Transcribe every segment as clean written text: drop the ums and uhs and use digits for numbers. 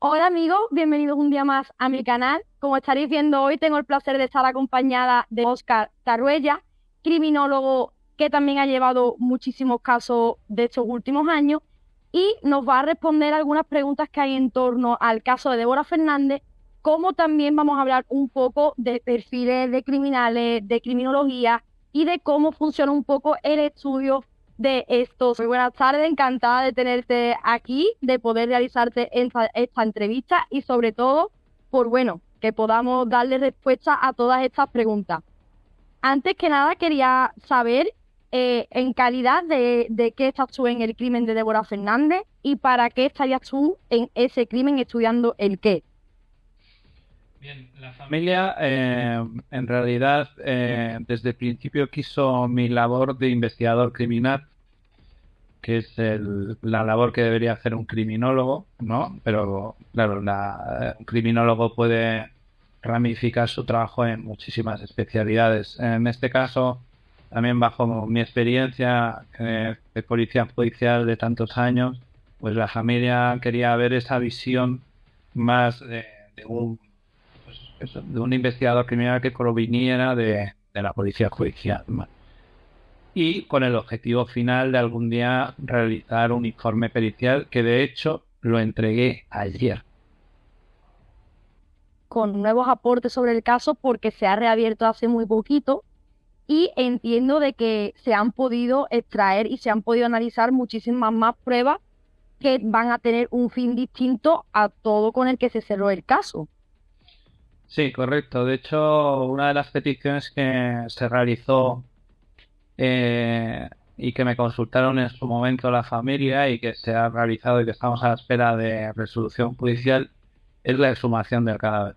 Hola amigos, bienvenidos un día más a mi canal. Como estaréis viendo hoy, tengo el placer de estar acompañada de Óscar Taruella, criminólogo que también ha llevado muchísimos casos de estos últimos años y nos va a responder algunas preguntas que hay en torno al caso de Débora Fernández, como también vamos a hablar un poco de perfiles de criminales, de criminología y de cómo funciona un poco el estudio de estos. Muy buenas tardes, encantada de tenerte aquí, de poder realizarte esta entrevista y sobre todo, bueno, que podamos darle respuesta a todas estas preguntas. Antes que nada, quería saber en calidad de qué estás tú en el crimen de Débora Fernández y para qué estarías tú en ese crimen estudiando el qué. Bien, la familia en realidad desde el principio quiso mi labor de investigador criminal, que es la labor que debería hacer un criminólogo, ¿no? Pero claro, un criminólogo puede ramificar su trabajo en muchísimas especialidades. En este caso, también bajo mi experiencia de policía judicial de tantos años, pues la familia quería ver esa visión más de un de un investigador criminal que proviniera de la policía judicial, ¿no? Y con el objetivo final de algún día realizar un informe pericial que de hecho lo entregué ayer. Con nuevos aportes sobre el caso porque se ha reabierto hace muy poquito y entiendo de que se han podido extraer y se han podido analizar muchísimas más pruebas que van a tener un fin distinto a todo con el que se cerró el caso. Sí, correcto. De hecho, una de las peticiones que se realizó y que me consultaron en su momento la familia y que se ha realizado y que estamos a la espera de resolución judicial es la exhumación del cadáver.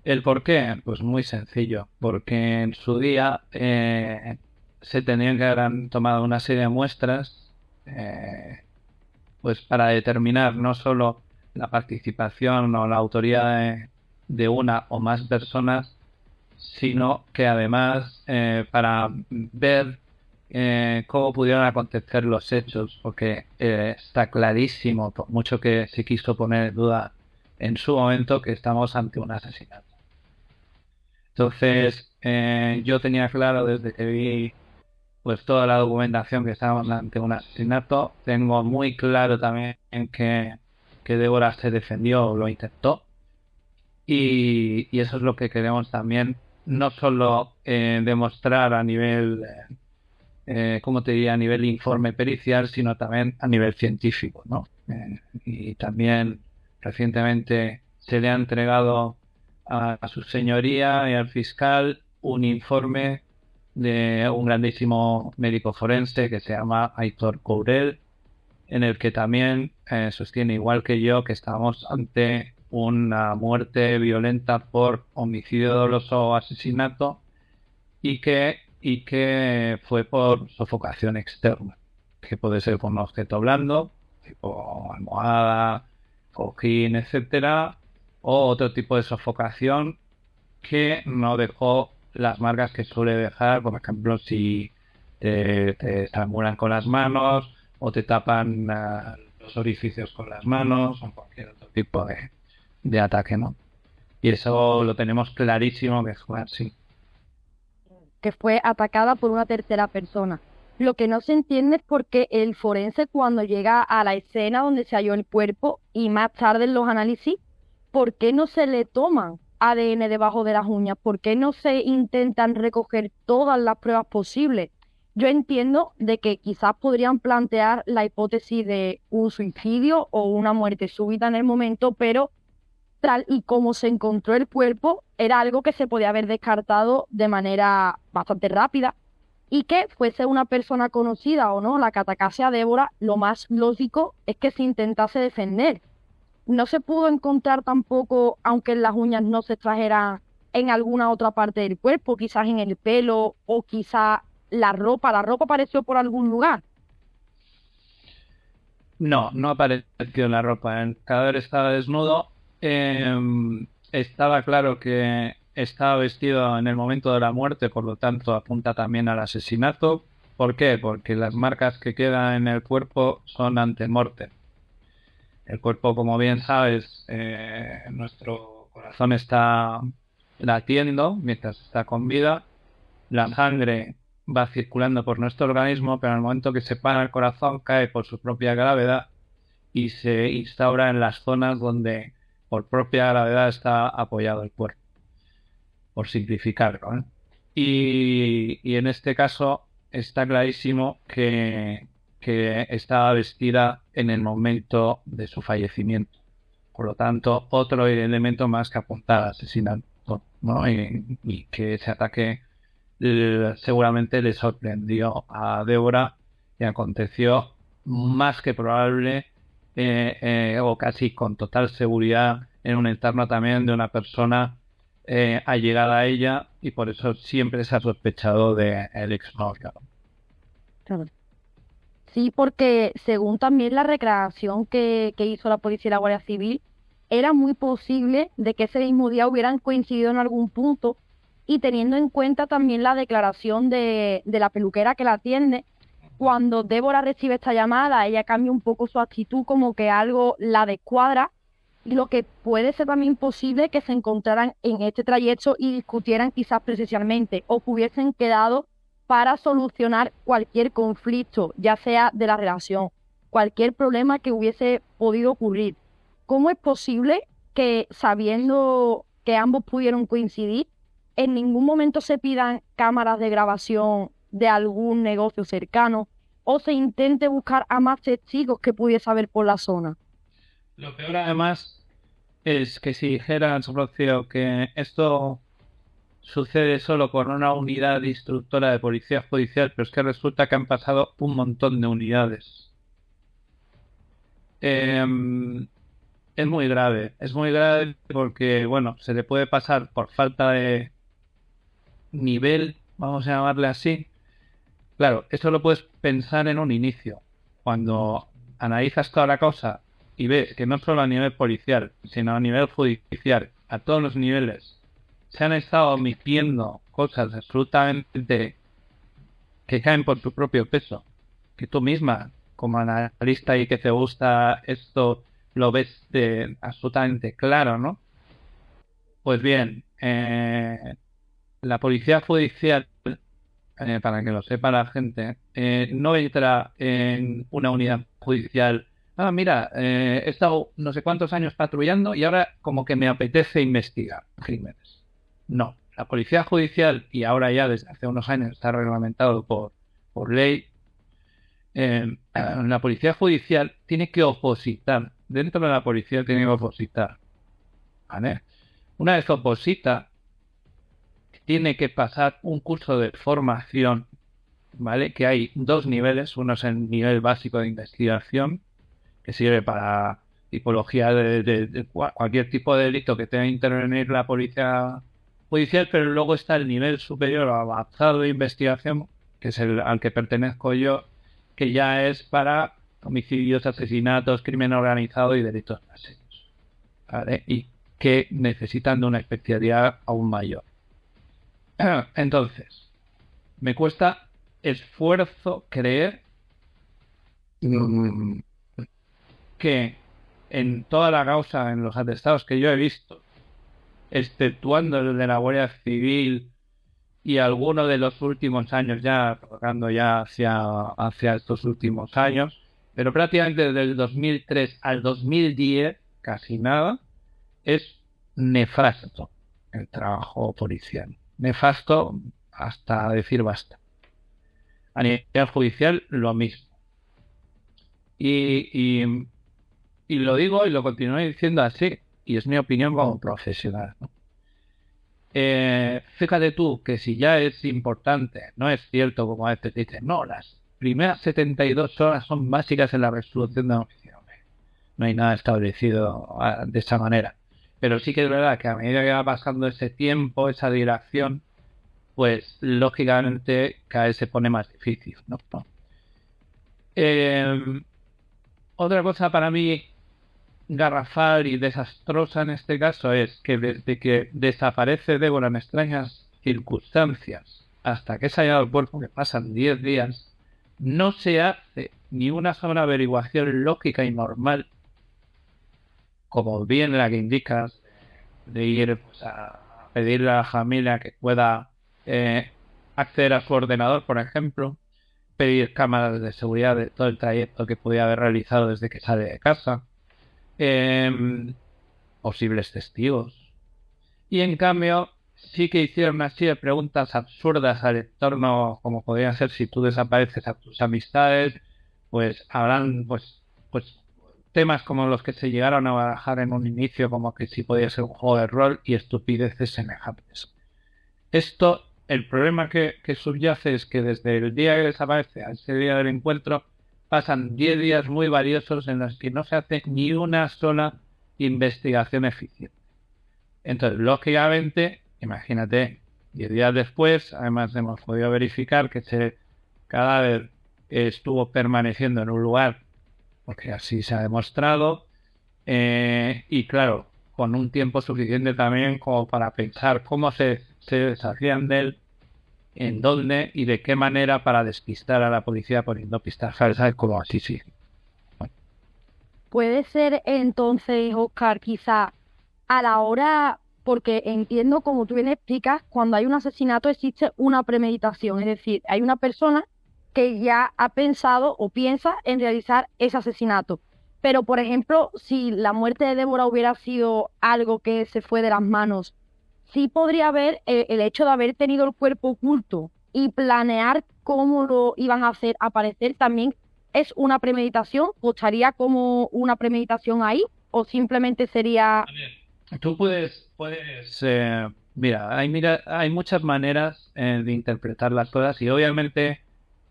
¿El por qué? Pues muy sencillo, porque en su día se tenían que haber tomado una serie de muestras eh, pues para determinar no solo la participación o la autoría de una o más personas, sino que además para ver cómo pudieron acontecer los hechos, porque está clarísimo, por mucho que se quiso poner en duda en su momento, que estamos ante un asesinato. Entonces, yo tenía claro desde que vi pues toda la documentación que estábamos ante un asesinato. Tengo muy claro también que Débora se defendió o lo intentó. Y eso es lo que queremos también, no solo demostrar a nivel, ¿cómo te diría?, a nivel informe pericial, sino también a nivel científico, ¿no? Y también recientemente se le ha entregado a su señoría y al fiscal un informe de un grandísimo médico forense que se llama Aitor Courel, en el que también sostiene, igual que yo, que estamos ante una muerte violenta por homicidio doloso o asesinato y que fue por sofocación externa, que puede ser con un objeto blando, tipo almohada, cojín, etcétera, o otro tipo de sofocación que no dejó las marcas que suele dejar, por ejemplo, si te estrangulan con las manos o te tapan los orificios con las manos o cualquier otro tipo de ataque, ¿no? Y eso lo tenemos clarísimo que fue así. Que fue atacada por una tercera persona. Lo que no se entiende es por qué el forense cuando llega a la escena donde se halló el cuerpo y más tarde en los análisis, ¿por qué no se le toman ADN debajo de las uñas? ¿Por qué no se intentan recoger todas las pruebas posibles? Yo entiendo de que quizás podrían plantear la hipótesis de un suicidio o una muerte súbita en el momento, pero tal y como se encontró el cuerpo, era algo que se podía haber descartado de manera bastante rápida y que fuese una persona conocida o no, la que atacase a Débora, lo más lógico es que se intentase defender. No se pudo encontrar tampoco, aunque en las uñas no se extrajeran en alguna otra parte del cuerpo, quizás en el pelo o quizás la ropa apareció por algún lugar. No, no apareció en la ropa. El cadáver estaba desnudo. Estaba claro que estaba vestido en el momento de la muerte, por lo tanto apunta también al asesinato. ¿Por qué? Porque las marcas que quedan en el cuerpo son ante mortem. El cuerpo, como bien sabes, nuestro corazón está latiendo mientras está con vida. La sangre va circulando por nuestro organismo, pero en el momento que se para el corazón cae por su propia gravedad y se instaura en las zonas donde por propia gravedad está apoyado el cuerpo, por simplificarlo, ¿eh? Y en este caso está clarísimo que estaba vestida en el momento de su fallecimiento. Por lo tanto, otro elemento más que apuntar al asesinato, ¿no? Y que ese ataque seguramente le sorprendió a Débora y aconteció más que probable o casi con total seguridad en un entorno también de una persona allegada a ella, y por eso siempre se ha sospechado de el exnovio. Claro. Sí, porque según también la recreación que hizo la policía y la Guardia Civil, era muy posible de que ese mismo día hubieran coincidido en algún punto, y teniendo en cuenta también la declaración de la peluquera que la atiende, cuando Débora recibe esta llamada, ella cambia un poco su actitud, como que algo la descuadra, y lo que puede ser también posible que se encontraran en este trayecto y discutieran quizás presencialmente, o que hubiesen quedado para solucionar cualquier conflicto, ya sea de la relación, cualquier problema que hubiese podido ocurrir. ¿Cómo es posible que, sabiendo que ambos pudieron coincidir, en ningún momento se pidan cámaras de grabación de algún negocio cercano o se intente buscar a más testigos que pudiese haber por la zona? Lo peor, además, es que si dijeran, Rocío, que esto sucede solo con una unidad instructora de policía judicial, pero es que resulta que han pasado un montón de unidades. Es muy grave porque, bueno, se le puede pasar por falta de nivel, vamos a llamarle así. Claro, esto lo puedes pensar en un inicio, cuando analizas toda la cosa y ves que no solo a nivel policial, sino a nivel judicial, a todos los niveles, se han estado omitiendo cosas absolutamente que caen por su propio peso, que tú misma, como analista y que te gusta esto, lo ves absolutamente claro, ¿no? Pues bien, la policía judicial, para que lo sepa la gente, no entra en una unidad judicial. Ah, mira, he estado no sé cuántos años patrullando y ahora como que me apetece investigar crímenes. No, la policía judicial, y ahora ya desde hace unos años está reglamentado por ley, la policía judicial tiene que opositar. Dentro de la policía tiene que opositar, ¿vale? Una vez oposita, tiene que pasar un curso de formación, ¿vale? Que hay dos niveles. Uno es el nivel básico de investigación, que sirve para tipología de cualquier tipo de delito que tenga que intervenir la policía judicial, pero luego está el nivel superior o avanzado de investigación, que es el al que pertenezco yo, que ya es para homicidios, asesinatos, crimen organizado y delitos más serios, ¿vale? Y que necesitan de una especialidad aún mayor. Entonces, me cuesta esfuerzo creer que en toda la causa, en los atestados que yo he visto, exceptuando el de la Guardia Civil y alguno de los últimos años, ya tocando ya hacia estos últimos años, pero prácticamente desde el 2003 al 2010, casi nada, es nefasto el trabajo policial. Nefasto hasta decir basta. A nivel judicial, lo mismo. Y lo digo y lo continuaré diciendo así, y es mi opinión como profesional, ¿no? Fíjate tú que si ya es importante, no es cierto como a veces dicen, no, las primeras 72 horas son básicas en la resolución de homicidio. No hay nada establecido de esa manera. Pero sí que es verdad que a medida que va pasando ese tiempo, esa dilación, pues lógicamente cada vez se pone más difícil, ¿no? Otra cosa para mí garrafal y desastrosa en este caso es que desde que desaparece Débora en extrañas circunstancias hasta que se haya dado el cuerpo, que pasan 10 días, no se hace ni una sola averiguación lógica y normal como bien la que indicas, de ir pues, a pedirle a la familia que pueda acceder a su ordenador, por ejemplo, pedir cámaras de seguridad de todo el trayecto que podía haber realizado desde que sale de casa, posibles testigos. Y en cambio, sí que hicieron una serie de preguntas absurdas al entorno, como podrían ser si tú desapareces a tus amistades, pues habrán pues temas como los que se llegaron a barajar en un inicio, como que si podía ser un juego de rol y estupideces semejantes. Esto, el problema que subyace es que desde el día que desaparece a ese día del encuentro pasan 10 días muy valiosos en los que no se hace ni una sola investigación eficiente. Entonces, lógicamente, imagínate, 10 días después, además hemos podido verificar que ese cadáver estuvo permaneciendo en un lugar, porque así se ha demostrado, y claro, con un tiempo suficiente también como para pensar cómo se deshacían de él, en dónde y de qué manera para despistar a la policía poniendo pistas falsas, como así sí. Bueno. Puede ser entonces, Oscar, quizá a la hora, porque entiendo, como tú bien explicas, cuando hay un asesinato existe una premeditación, es decir, hay una persona que ya ha pensado o piensa en realizar ese asesinato. Pero, por ejemplo, si la muerte de Débora hubiera sido algo que se fue de las manos, sí podría haber el hecho de haber tenido el cuerpo oculto y planear cómo lo iban a hacer aparecer también es una premeditación, o estaría como una premeditación ahí, o simplemente sería... Tú puedes mira, hay muchas maneras de interpretar las cosas y obviamente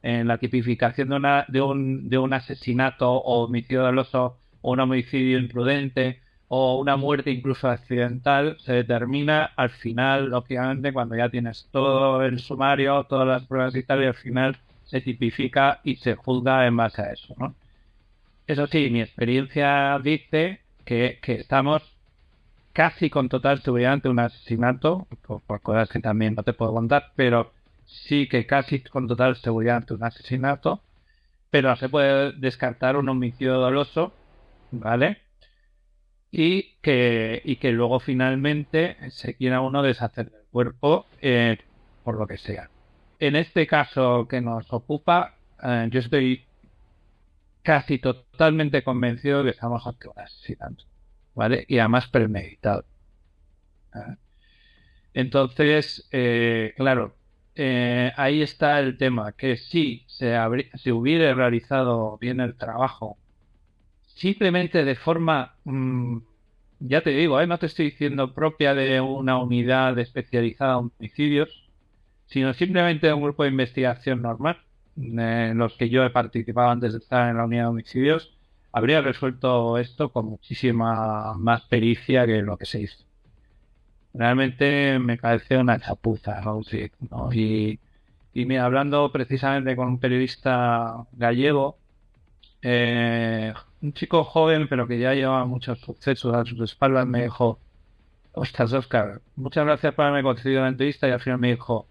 en la tipificación de un asesinato o homicidio doloso o un homicidio imprudente o una muerte incluso accidental se determina al final, lógicamente, cuando ya tienes todo el sumario, todas las pruebas y tal, y al final se tipifica y se juzga en base a eso, ¿no? Eso sí, mi experiencia dice que estamos casi con total seguridad ante un asesinato, por cosas que también no te puedo contar, pero sí que casi con total seguridad ante un asesinato, pero no se puede descartar un homicidio doloso, ¿vale? Y que luego finalmente se quiera uno deshacer del cuerpo por lo que sea. En este caso que nos ocupa, yo estoy casi totalmente convencido de que estamos ante un asesinato, ¿vale? Y además premeditado. Entonces, claro, ahí está el tema, que si se hubiera realizado bien el trabajo, simplemente de forma, ya te digo, no te estoy diciendo propia de una unidad especializada en homicidios, sino simplemente de un grupo de investigación normal, en los que yo he participado antes de estar en la unidad de homicidios, habría resuelto esto con muchísima más pericia que lo que se hizo. Realmente me parece una chapuza, ¿no? Sí, ¿no? Y mira, hablando precisamente con un periodista gallego, un chico joven pero que ya lleva muchos sucesos a sus espaldas, me dijo: ostras, Oscar, muchas gracias por haberme concedido la entrevista, y al final me dijo: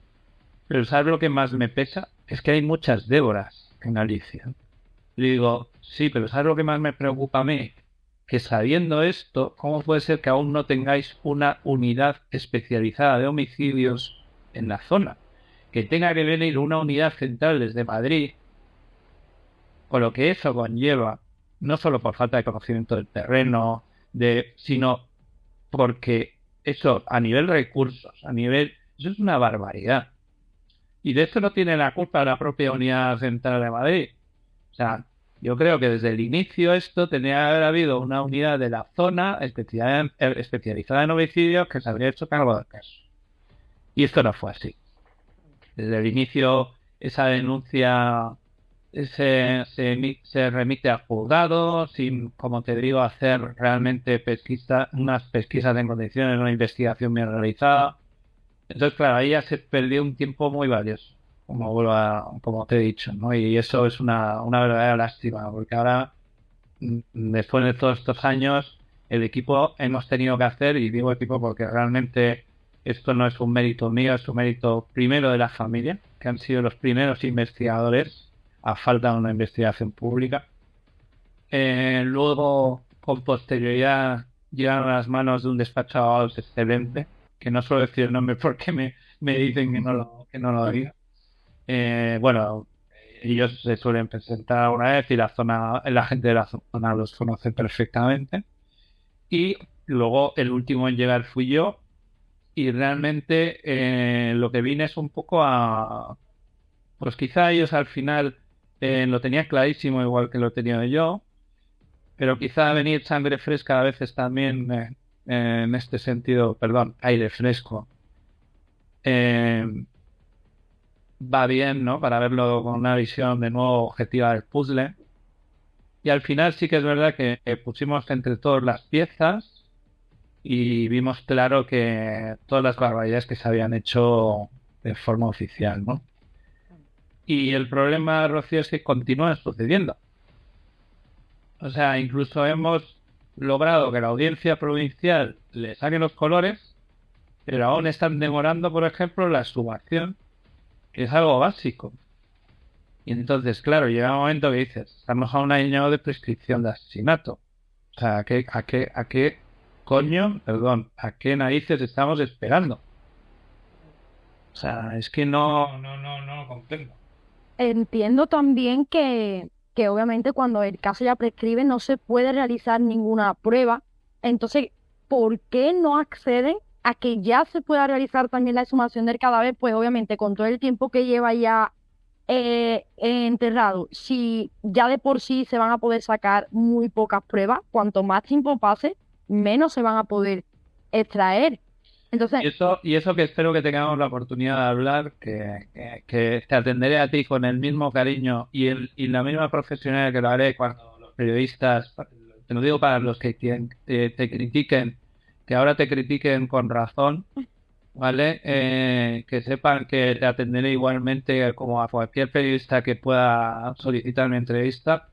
pero ¿sabes lo que más me pesa? Es que hay muchas Déboras en Galicia. Le digo: sí, pero ¿sabes lo que más me preocupa a mí? Que sabiendo esto, ¿cómo puede ser que aún no tengáis una unidad especializada de homicidios en la zona? Que tenga que venir una unidad central desde Madrid, con lo que eso conlleva, no solo por falta de conocimiento del terreno, sino porque eso, a nivel recursos, eso es una barbaridad. Y de esto no tiene la culpa la propia unidad central de Madrid. O sea, yo creo que desde el inicio esto tenía que haber habido una unidad de la zona especializada en homicidios que se habría hecho cargo del caso. Y esto no fue así. Desde el inicio esa denuncia se remite al juzgado sin, como te digo, hacer realmente unas pesquisas en condiciones, una investigación bien realizada. Entonces, claro, ahí ya se perdió un tiempo muy valioso, como te he dicho, ¿no? Y eso es una verdadera lástima, porque ahora, después de todos estos años, el equipo hemos tenido que hacer, y digo equipo porque realmente esto no es un mérito mío, es un mérito primero de la familia, que han sido los primeros investigadores, a falta de una investigación pública. Luego, con posterioridad, llegan a las manos de un despacho de abogados excelente, que no suelo decir el nombre porque me dicen que no lo diga. Bueno, ellos se suelen presentar una vez y la gente de la zona los conoce perfectamente. Y luego el último en llegar fui yo, y realmente lo que vine es un poco a... Pues quizá ellos al final lo tenían clarísimo, igual que lo he tenido yo, pero quizá venir sangre fresca a veces también, en este sentido, perdón, aire fresco, eh, va bien, ¿no? Para verlo con una visión de nuevo objetiva del puzzle. Y al final sí que es verdad que pusimos entre todos las piezas y vimos claro que todas las barbaridades que se habían hecho de forma oficial, ¿no? Y el problema, Rocío, es que continúan sucediendo. O sea, incluso hemos logrado que la audiencia provincial le saque los colores, pero aún están demorando, por ejemplo, la exhumación, que es algo básico. Y entonces, claro, llega un momento que dices, estamos a un año de prescripción de asesinato. O sea, a qué coño, perdón, a qué narices estamos esperando? O sea, es que no lo comprendo. Entiendo también que obviamente cuando el caso ya prescribe no se puede realizar ninguna prueba. Entonces, ¿por qué no acceden a que ya se pueda realizar también la exhumación del cadáver? Pues obviamente con todo el tiempo que lleva ya enterrado, si ya de por sí se van a poder sacar muy pocas pruebas, cuanto más tiempo pase, menos se van a poder extraer. Entonces, Y eso que espero que tengamos la oportunidad de hablar, que te atenderé a ti con el mismo cariño y la misma profesionalidad que lo haré cuando los periodistas, te lo digo para los que te critiquen, que ahora te critiquen con razón, ¿vale? Que sepan que te atenderé igualmente como a cualquier periodista que pueda solicitar mi entrevista,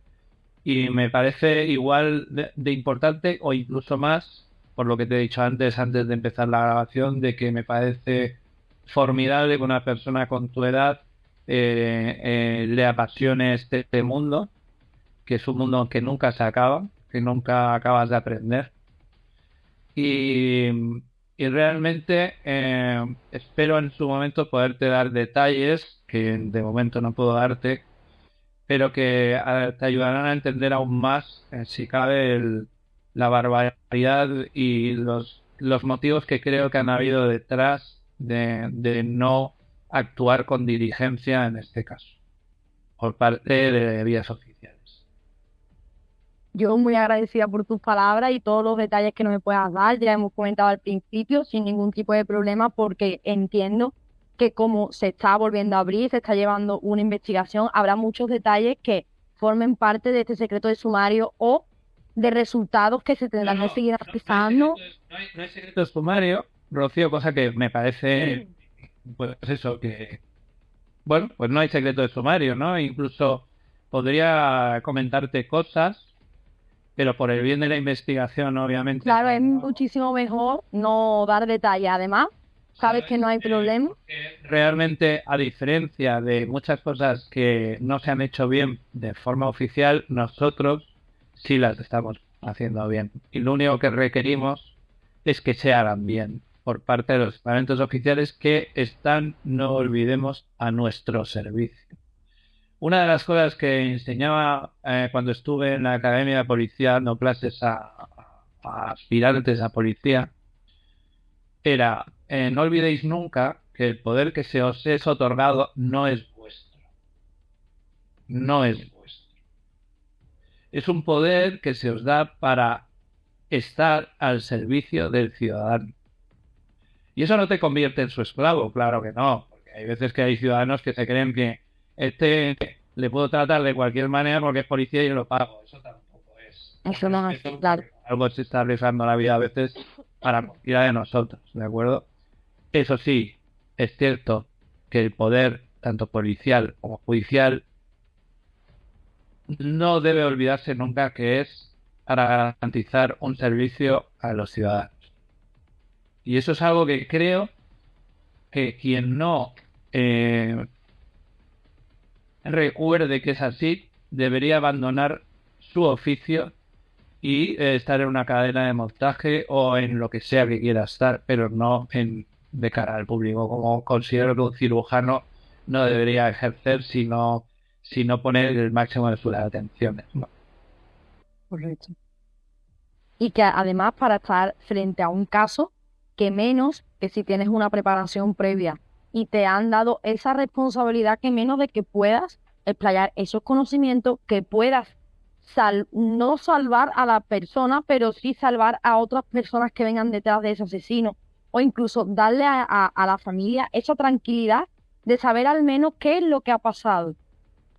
y me parece igual de importante o incluso más, por lo que te he dicho antes de empezar la grabación, de que me parece formidable que una persona con tu edad le apasione este mundo, que es un mundo que nunca se acaba, que nunca acabas de aprender. Y, y realmente espero en su momento poderte dar detalles que de momento no puedo darte, pero que te ayudarán a entender aún más, si cabe, la barbaridad y los motivos que creo que han habido detrás de no actuar con diligencia en este caso, por parte de vías oficiales. yo muy agradecida por tus palabras y todos los detalles que no me puedas dar. Ya hemos comentado al principio, sin ningún tipo de problema, porque entiendo que como se está volviendo a abrir, se está llevando una investigación, habrá muchos detalles que formen parte de este secreto de sumario o de resultados que se tendrán que seguir analizando. No hay secreto de sumario, Rocío, cosa que me parece, pues eso, que, bueno, pues no hay secreto de sumario, ¿no? Incluso podría comentarte cosas, pero por el bien de la investigación, obviamente. Claro, es muchísimo mejor no dar detalles. Además, sabes que no hay problema. Realmente, a diferencia de muchas cosas que no se han hecho bien de forma oficial, nosotros sí las estamos haciendo bien. Y lo único que requerimos es que se hagan bien por parte de los estamentos oficiales que están, no olvidemos, a nuestro servicio. Una de las cosas que enseñaba cuando estuve en la Academia de Policía dando clases a aspirantes a policía era, no olvidéis nunca que el poder que se os es otorgado no es vuestro. No es vuestro. Es un poder que se os da para estar al servicio del ciudadano. Y eso no te convierte en su esclavo, claro que no. Porque hay veces que hay ciudadanos que se creen que le puedo tratar de cualquier manera porque es policía y yo lo pago. Eso tampoco es. Eso no es claro. Algo se está arriesgando la vida a veces para cualquiera de nosotros, ¿de acuerdo? Eso sí, es cierto que el poder, tanto policial como judicial, no debe olvidarse nunca que es para garantizar un servicio a los ciudadanos. Y eso es algo que creo que quien no recuerde que es así, debería abandonar su oficio y estar en una cadena de montaje o en lo que sea que quiera estar, pero no de cara al público, como considero que un cirujano no debería ejercer sino poner el máximo de sus atenciones, ¿no? Correcto. Y que además para estar frente a un caso, que menos que si tienes una preparación previa y te han dado esa responsabilidad, que menos de que puedas explayar esos conocimientos, que puedas no salvar a la persona, pero sí salvar a otras personas que vengan detrás de ese asesino, o incluso darle a la familia esa tranquilidad de saber al menos qué es lo que ha pasado.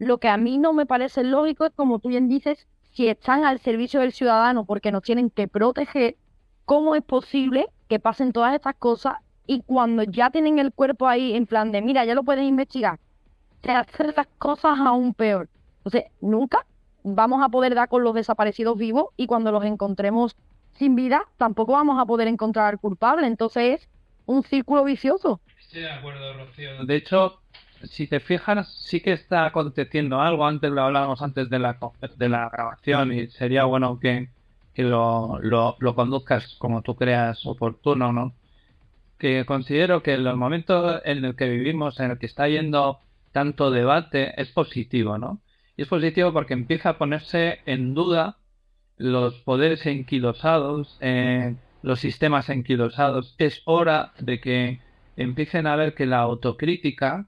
Lo que a mí no me parece lógico es, como tú bien dices, si están al servicio del ciudadano porque nos tienen que proteger, ¿cómo es posible que pasen todas estas cosas y cuando ya tienen el cuerpo ahí en plan de, mira, ya lo pueden investigar, se hacen las cosas aún peor? Entonces, nunca vamos a poder dar con los desaparecidos vivos y cuando los encontremos sin vida, tampoco vamos a poder encontrar al culpable. Entonces es un círculo vicioso. Estoy de acuerdo, Rocío. De hecho, si te fijas, sí que está aconteciendo algo. Antes lo hablábamos antes de la grabación y sería bueno que lo conduzcas como tú creas oportuno, ¿no? Que considero que en los momentos en el que vivimos, en el que está yendo tanto debate, es positivo, ¿no? Y es positivo porque empieza a ponerse en duda los poderes enquilosados, los sistemas enquilosados. Es hora de que empiecen a ver que la autocrítica,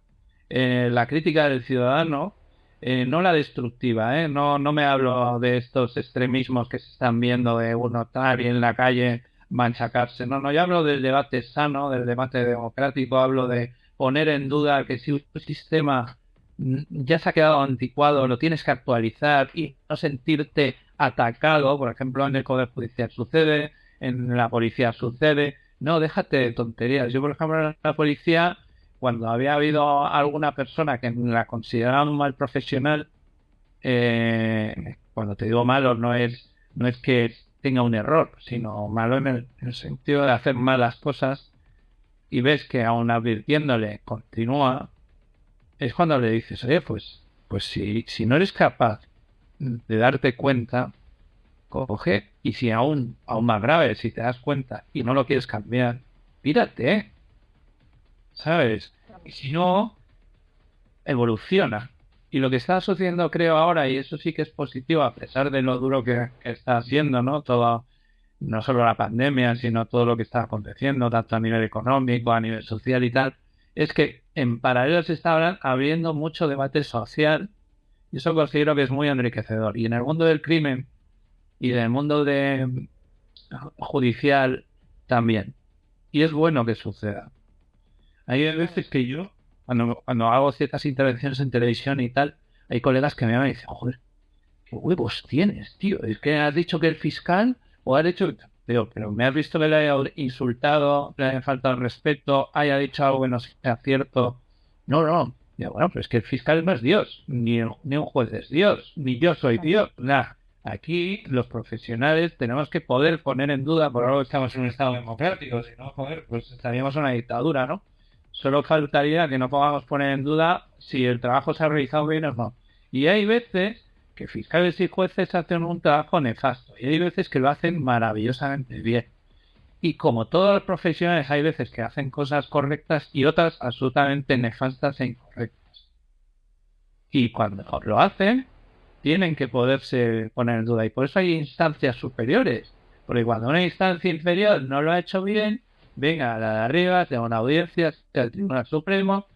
la crítica del ciudadano, no la destructiva, no me hablo de estos extremismos que se están viendo de uno estar y en la calle machacarse, no, yo hablo del debate sano, del debate democrático, hablo de poner en duda que si un sistema ya se ha quedado anticuado, lo tienes que actualizar y no sentirte atacado. Por ejemplo, en el Poder Judicial sucede, en la policía sucede. No, déjate de tonterías. Yo, por ejemplo, en la policía, cuando había habido alguna persona que la consideraba un mal profesional, cuando te digo malo, no es que tenga un error, sino malo en el sentido de hacer malas cosas, y ves que aún advirtiéndole continúa, es cuando le dices, oye, pues si no eres capaz de darte cuenta, coge, y si aún más grave, si te das cuenta y no lo quieres cambiar, pírate, ¿sabes? Y si no, evoluciona. Y lo que está sucediendo, creo, ahora, y eso sí que es positivo, a pesar de lo duro que está haciendo, ¿no? Todo, no solo la pandemia, sino todo lo que está aconteciendo, tanto a nivel económico, a nivel social y tal, es que en paralelo se está abriendo mucho debate social, y eso considero que es muy enriquecedor. Y en el mundo del crimen y en el mundo judicial también. Y es bueno que suceda. Hay veces que yo, cuando hago ciertas intervenciones en televisión y tal, hay colegas que me llaman y dicen, joder, ¿qué huevos tienes, tío? Es que has dicho que el fiscal, o has dicho, digo, pero me has visto que le haya insultado, le haya faltado el respeto, haya dicho algo que no sea cierto. No. Digo, bueno, pero es que el fiscal no es Dios, ni un juez es Dios, ni yo soy Dios, nada. Aquí los profesionales tenemos que poder poner en duda, por algo estamos en un estado democrático, si no, joder, pues estaríamos en una dictadura, ¿no? Solo faltaría que no podamos poner en duda si el trabajo se ha realizado bien o no. Y hay veces que fiscales y jueces hacen un trabajo nefasto, y hay veces que lo hacen maravillosamente bien. Y como todos los profesionales, hay veces que hacen cosas correctas y otras absolutamente nefastas e incorrectas. Y cuando lo hacen, tienen que poderse poner en duda. Y por eso hay instancias superiores. Porque cuando una instancia inferior no lo ha hecho bien, venga a la de arriba, tenga una audiencia, sea el Tribunal Supremo,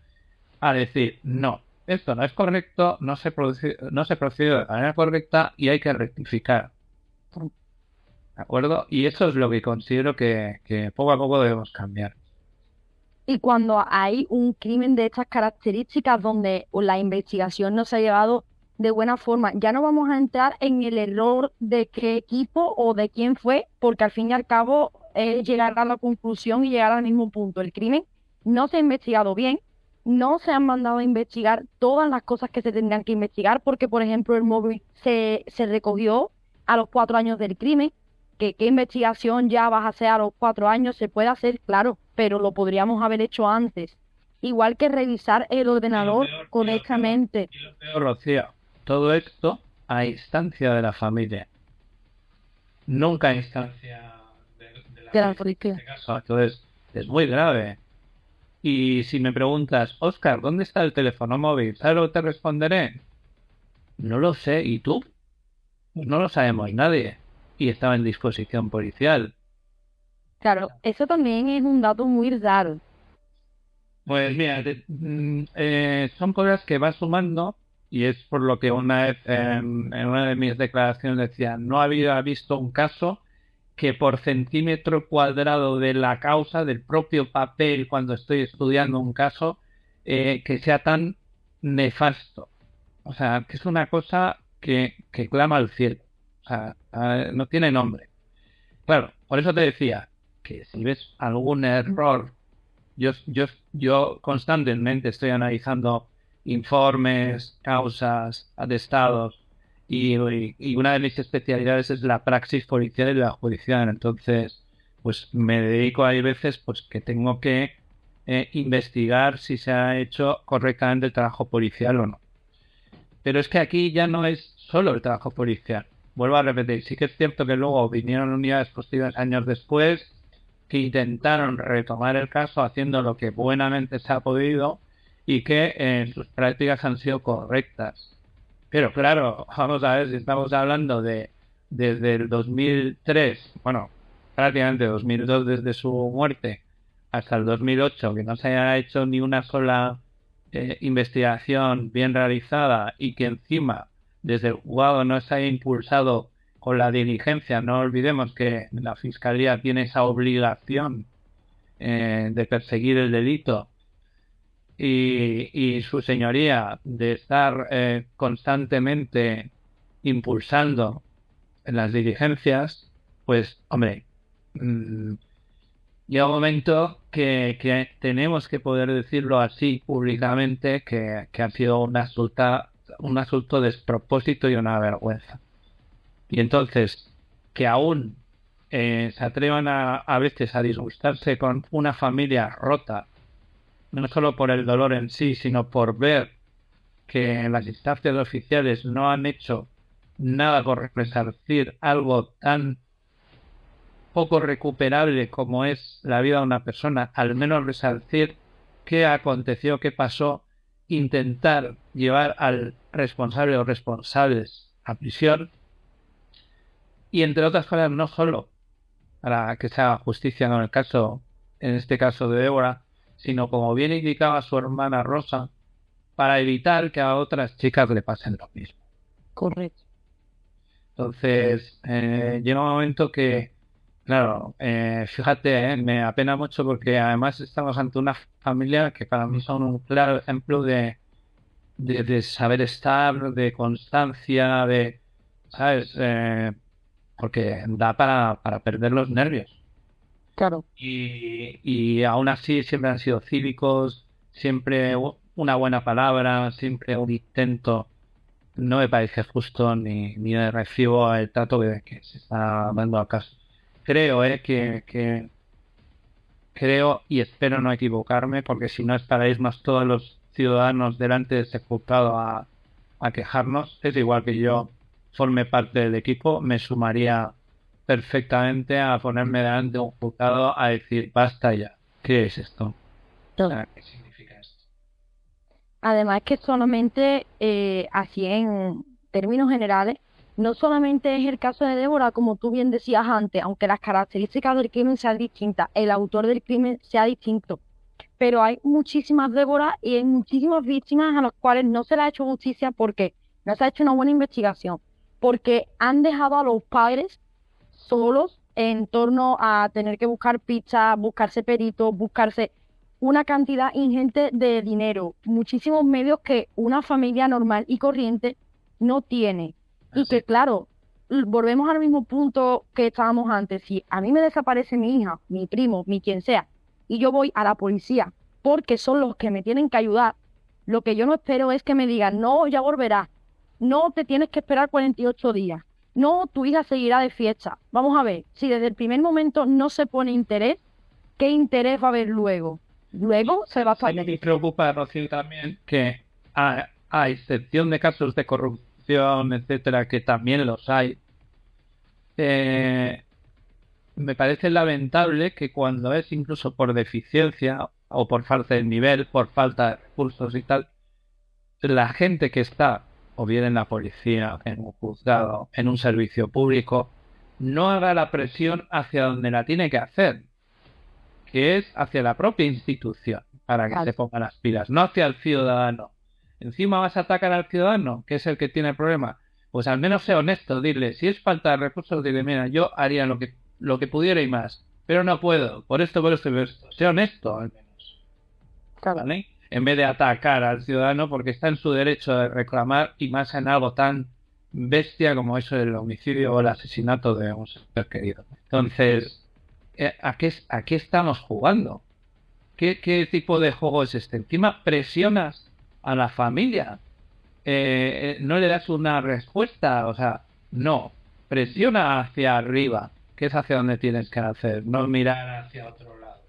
a decir, no, esto no es correcto, no se procede de manera correcta y hay que rectificar. ¿De acuerdo? Y eso es lo que considero que poco a poco debemos cambiar. Y cuando hay un crimen de estas características donde la investigación no se ha llevado de buena forma, ya no vamos a entrar en el error de qué equipo o de quién fue, porque al fin y al cabo es llegar a la conclusión y llegar al mismo punto. El crimen no se ha investigado bien, no se han mandado a investigar todas las cosas que se tendrían que investigar, porque por ejemplo el móvil se recogió a los 4 años del crimen. ¿Qué investigación ya vas a hacer a los 4 años? Se puede hacer, claro, pero lo podríamos haber hecho antes. Igual que revisar el ordenador correctamente. Y lo peor, Rocío, todo esto a instancia de la familia. nunca a instancia de la De la policía en policía. este caso. Entonces, es muy grave. Y si me preguntas, Oscar, ¿dónde está el teléfono móvil? ¿Sabes lo que te responderé? No lo sé. ¿Y tú? Pues no lo sabemos nadie. Y estaba en disposición policial. Claro, eso también es un dato muy raro. Pues mira, son cosas que vas sumando y es por lo que una vez en una de mis declaraciones decía, no había visto un caso que por centímetro cuadrado de la causa, del propio papel cuando estoy estudiando un caso, que sea tan nefasto. O sea, que es una cosa que clama al cielo. O sea, no tiene nombre. Claro, por eso te decía que si ves algún error, yo, yo, yo constantemente estoy analizando informes, causas, atestados, y una de mis especialidades es la praxis policial y la judicial. Entonces, pues me dedico a, hay veces pues que tengo que investigar si se ha hecho correctamente el trabajo policial o no. Pero es que aquí ya no es solo el trabajo policial. Vuelvo a repetir, sí que es cierto que luego vinieron unidades postigas años después que intentaron retomar el caso haciendo lo que buenamente se ha podido y que sus prácticas han sido correctas. Pero claro, vamos a ver si estamos hablando de desde el 2003, bueno, prácticamente 2002 desde su muerte hasta el 2008, que no se haya hecho ni una sola investigación bien realizada y que encima desde el juzgado no se haya impulsado con la diligencia. No olvidemos que la Fiscalía tiene esa obligación de perseguir el delito y su señoría de estar constantemente impulsando en las diligencias, pues, hombre, llega un momento que tenemos que poder decirlo así públicamente, que ha sido un asunto despropósito y una vergüenza. Y entonces, que aún se atrevan a veces a disgustarse con una familia rota, no solo por el dolor en sí, sino por ver que las instancias oficiales no han hecho nada por resarcir algo tan poco recuperable como es la vida de una persona, al menos resarcir qué aconteció, qué pasó, intentar llevar al responsable o responsables a prisión y entre otras cosas no solo para que se haga justicia en el caso, en este caso de Débora, sino como bien indicaba su hermana Rosa, para evitar que a otras chicas le pasen lo mismo. Correcto. Entonces, llega un momento que, claro, fíjate, me apena mucho porque además estamos ante una familia que para mí son un claro ejemplo de saber estar, de constancia, de, ¿sabes? Porque da para perder los nervios. Claro. Y aún así siempre han sido cívicos, siempre una buena palabra, siempre un intento. No me parece justo ni de recibo el trato que se está dando al caso. Creo que creo y espero no equivocarme, porque si no estaréis todos los ciudadanos delante de ese juzgado a quejarnos. Es igual que yo forme parte del equipo, me sumaría perfectamente a ponerme delante de un juzgado a decir basta ya. ¿Qué es esto? O sea, ¿qué significa esto? Además que solamente, así en términos generales, no solamente es el caso de Débora, como tú bien decías antes, aunque las características del crimen sean distintas, el autor del crimen sea distinto, pero hay muchísimas Déboras y hay muchísimas víctimas a las cuales no se le ha hecho justicia porque no se ha hecho una buena investigación, porque han dejado a los padres solos en torno a tener que buscar pistas, buscarse peritos, buscarse una cantidad ingente de dinero, muchísimos medios que una familia normal y corriente no tiene. Y que claro, volvemos al mismo punto que estábamos antes. Si a mí me desaparece mi hija, mi primo, mi quien sea, y yo voy a la policía porque son los que me tienen que ayudar, lo que yo no espero es que me digan, no, ya volverá, no te tienes que esperar 48 días, no, tu hija seguirá de fiesta. Vamos a ver, si desde el primer momento no se pone interés, ¿qué interés va a haber luego? Luego se va a fallar. Me preocupa, Rocío, también que a excepción de casos de corrupción, etcétera, que también los hay, eh, me parece lamentable que cuando es incluso por deficiencia o por falta de nivel, por falta de recursos y tal, la gente que está o bien en la policía, en un juzgado, en un servicio público, no haga la presión hacia donde la tiene que hacer, que es hacia la propia institución, para que se pongan las pilas, no hacia el ciudadano. Encima vas a atacar al ciudadano, que es el que tiene el problema. Pues al menos sea honesto, dile, si es falta de recursos, dile, mira, yo haría lo que pudiera y más, pero no puedo, por esto, por esto y por esto. Sea honesto, al menos. ¿Vale? En vez de atacar al ciudadano porque está en su derecho de reclamar, y más en algo tan bestia como eso del homicidio o el asesinato de un ser querido. Entonces, ¿a qué estamos jugando? ¿Qué tipo de juego es este? Encima presionas a la familia. No le das una respuesta, o sea, no. Presiona hacia arriba, que es hacia donde tienes que hacer, no mirar hacia otro lado.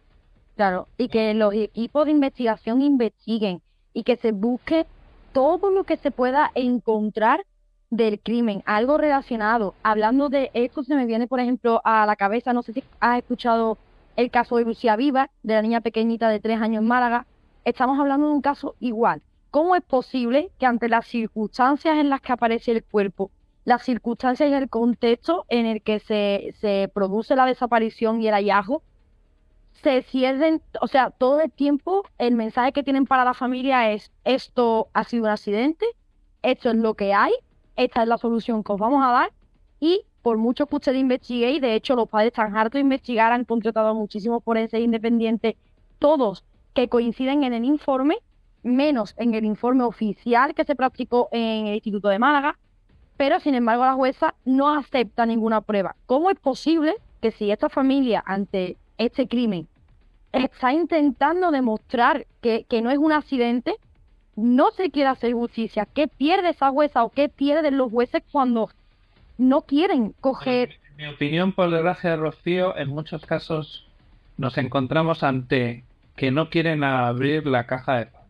Claro, y que los equipos de investigación investiguen y que se busque todo lo que se pueda encontrar del crimen, algo relacionado. Hablando de esto, se me viene, por ejemplo, a la cabeza, no sé si has escuchado el caso de Lucía Vivas, de la niña pequeñita de 3 años en Málaga. Estamos hablando de un caso igual. ¿Cómo es posible que ante las circunstancias en las que aparece el cuerpo, las circunstancias y el contexto en el que se produce la desaparición y el hallazgo, se cierren, o sea, todo el tiempo el mensaje que tienen para la familia es: esto ha sido un accidente, esto es lo que hay, esta es la solución que os vamos a dar, y por mucho que ustedes investiguen, de hecho los padres están hartos de investigar, han contratado a muchísimos forenses independientes, todos que coinciden en el informe, menos en el informe oficial que se practicó en el Instituto de Málaga, pero sin embargo la jueza no acepta ninguna prueba. ¿Cómo es posible que si esta familia ante este crimen está intentando demostrar que no es un accidente, no se quiere hacer justicia? ¿Qué pierde esa jueza o qué pierden los jueces cuando no quieren coger? En mi opinión, por desgracia, Rocío, en muchos casos nos encontramos ante que no quieren abrir la caja de Pandora.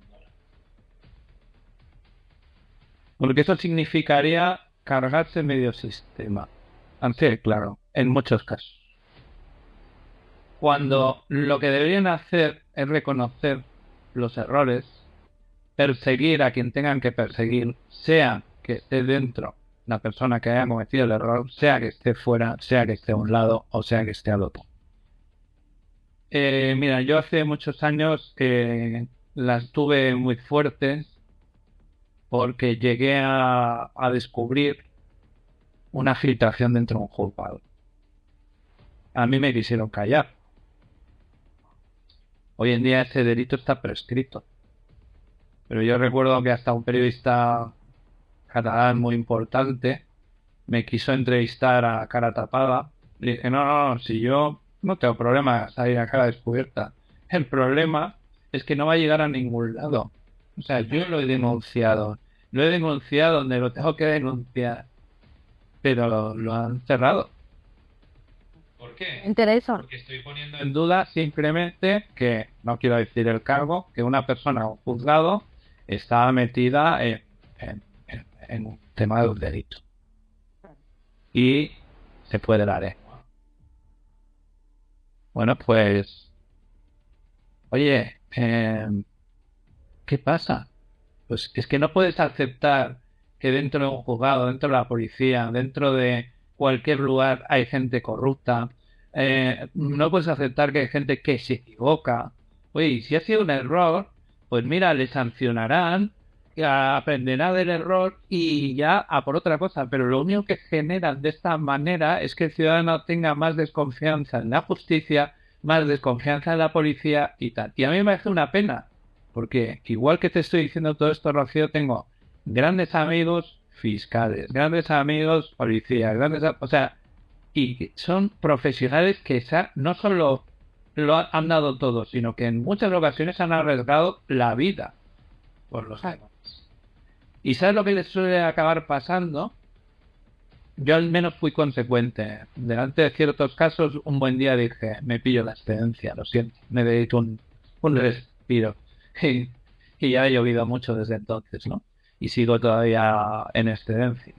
Porque eso significaría cargarse medio sistema. Así, claro, en muchos casos. Cuando lo que deberían hacer es reconocer los errores, perseguir a quien tengan que perseguir, sea que esté dentro la persona que haya cometido el error, sea que esté fuera, sea que esté a un lado o sea que esté al otro. Mira, yo hace muchos años las tuve muy fuertes porque llegué a descubrir una filtración dentro de un juzgado. A mí me quisieron callar. Hoy en día ese delito está prescrito. Pero yo recuerdo que hasta un periodista catalán muy importante me quiso entrevistar a cara tapada. Le dije, no, si yo no tengo problema salir a cara descubierta. El problema es que no va a llegar a ningún lado. O sea, yo lo he denunciado. Lo he denunciado donde lo tengo que denunciar. Pero lo han cerrado. ¿Por qué? Interesa. Porque estoy poniendo en duda simplemente que, no quiero decir el cargo, que una persona o un juzgado está metida en un tema de un delito. Y se puede dar. Bueno, pues, oye, ¿qué pasa? Pues es que no puedes aceptar que dentro de un juzgado, dentro de la policía, dentro de cualquier lugar hay gente corrupta. No puedes aceptar que hay gente que se equivoca. Oye, y si ha sido un error, pues mira, le sancionarán, aprenderá del error y ya a por otra cosa. Pero lo único que generan de esta manera es que el ciudadano tenga más desconfianza en la justicia, más desconfianza en la policía y tal. Y a mí me parece una pena, porque igual que te estoy diciendo todo esto, Rocío, tengo grandes amigos fiscales, grandes amigos policías, o sea, y son profesionales que no solo lo han dado todo, sino que en muchas ocasiones han arriesgado la vida por los demás. ¿Y sabes lo que les suele acabar pasando? Yo al menos fui consecuente. Delante de ciertos casos, un buen día dije, me pillo la excedencia, lo siento, me dedico un respiro. Y ya ha llovido mucho desde entonces, ¿no? Y sigo todavía en excedencia.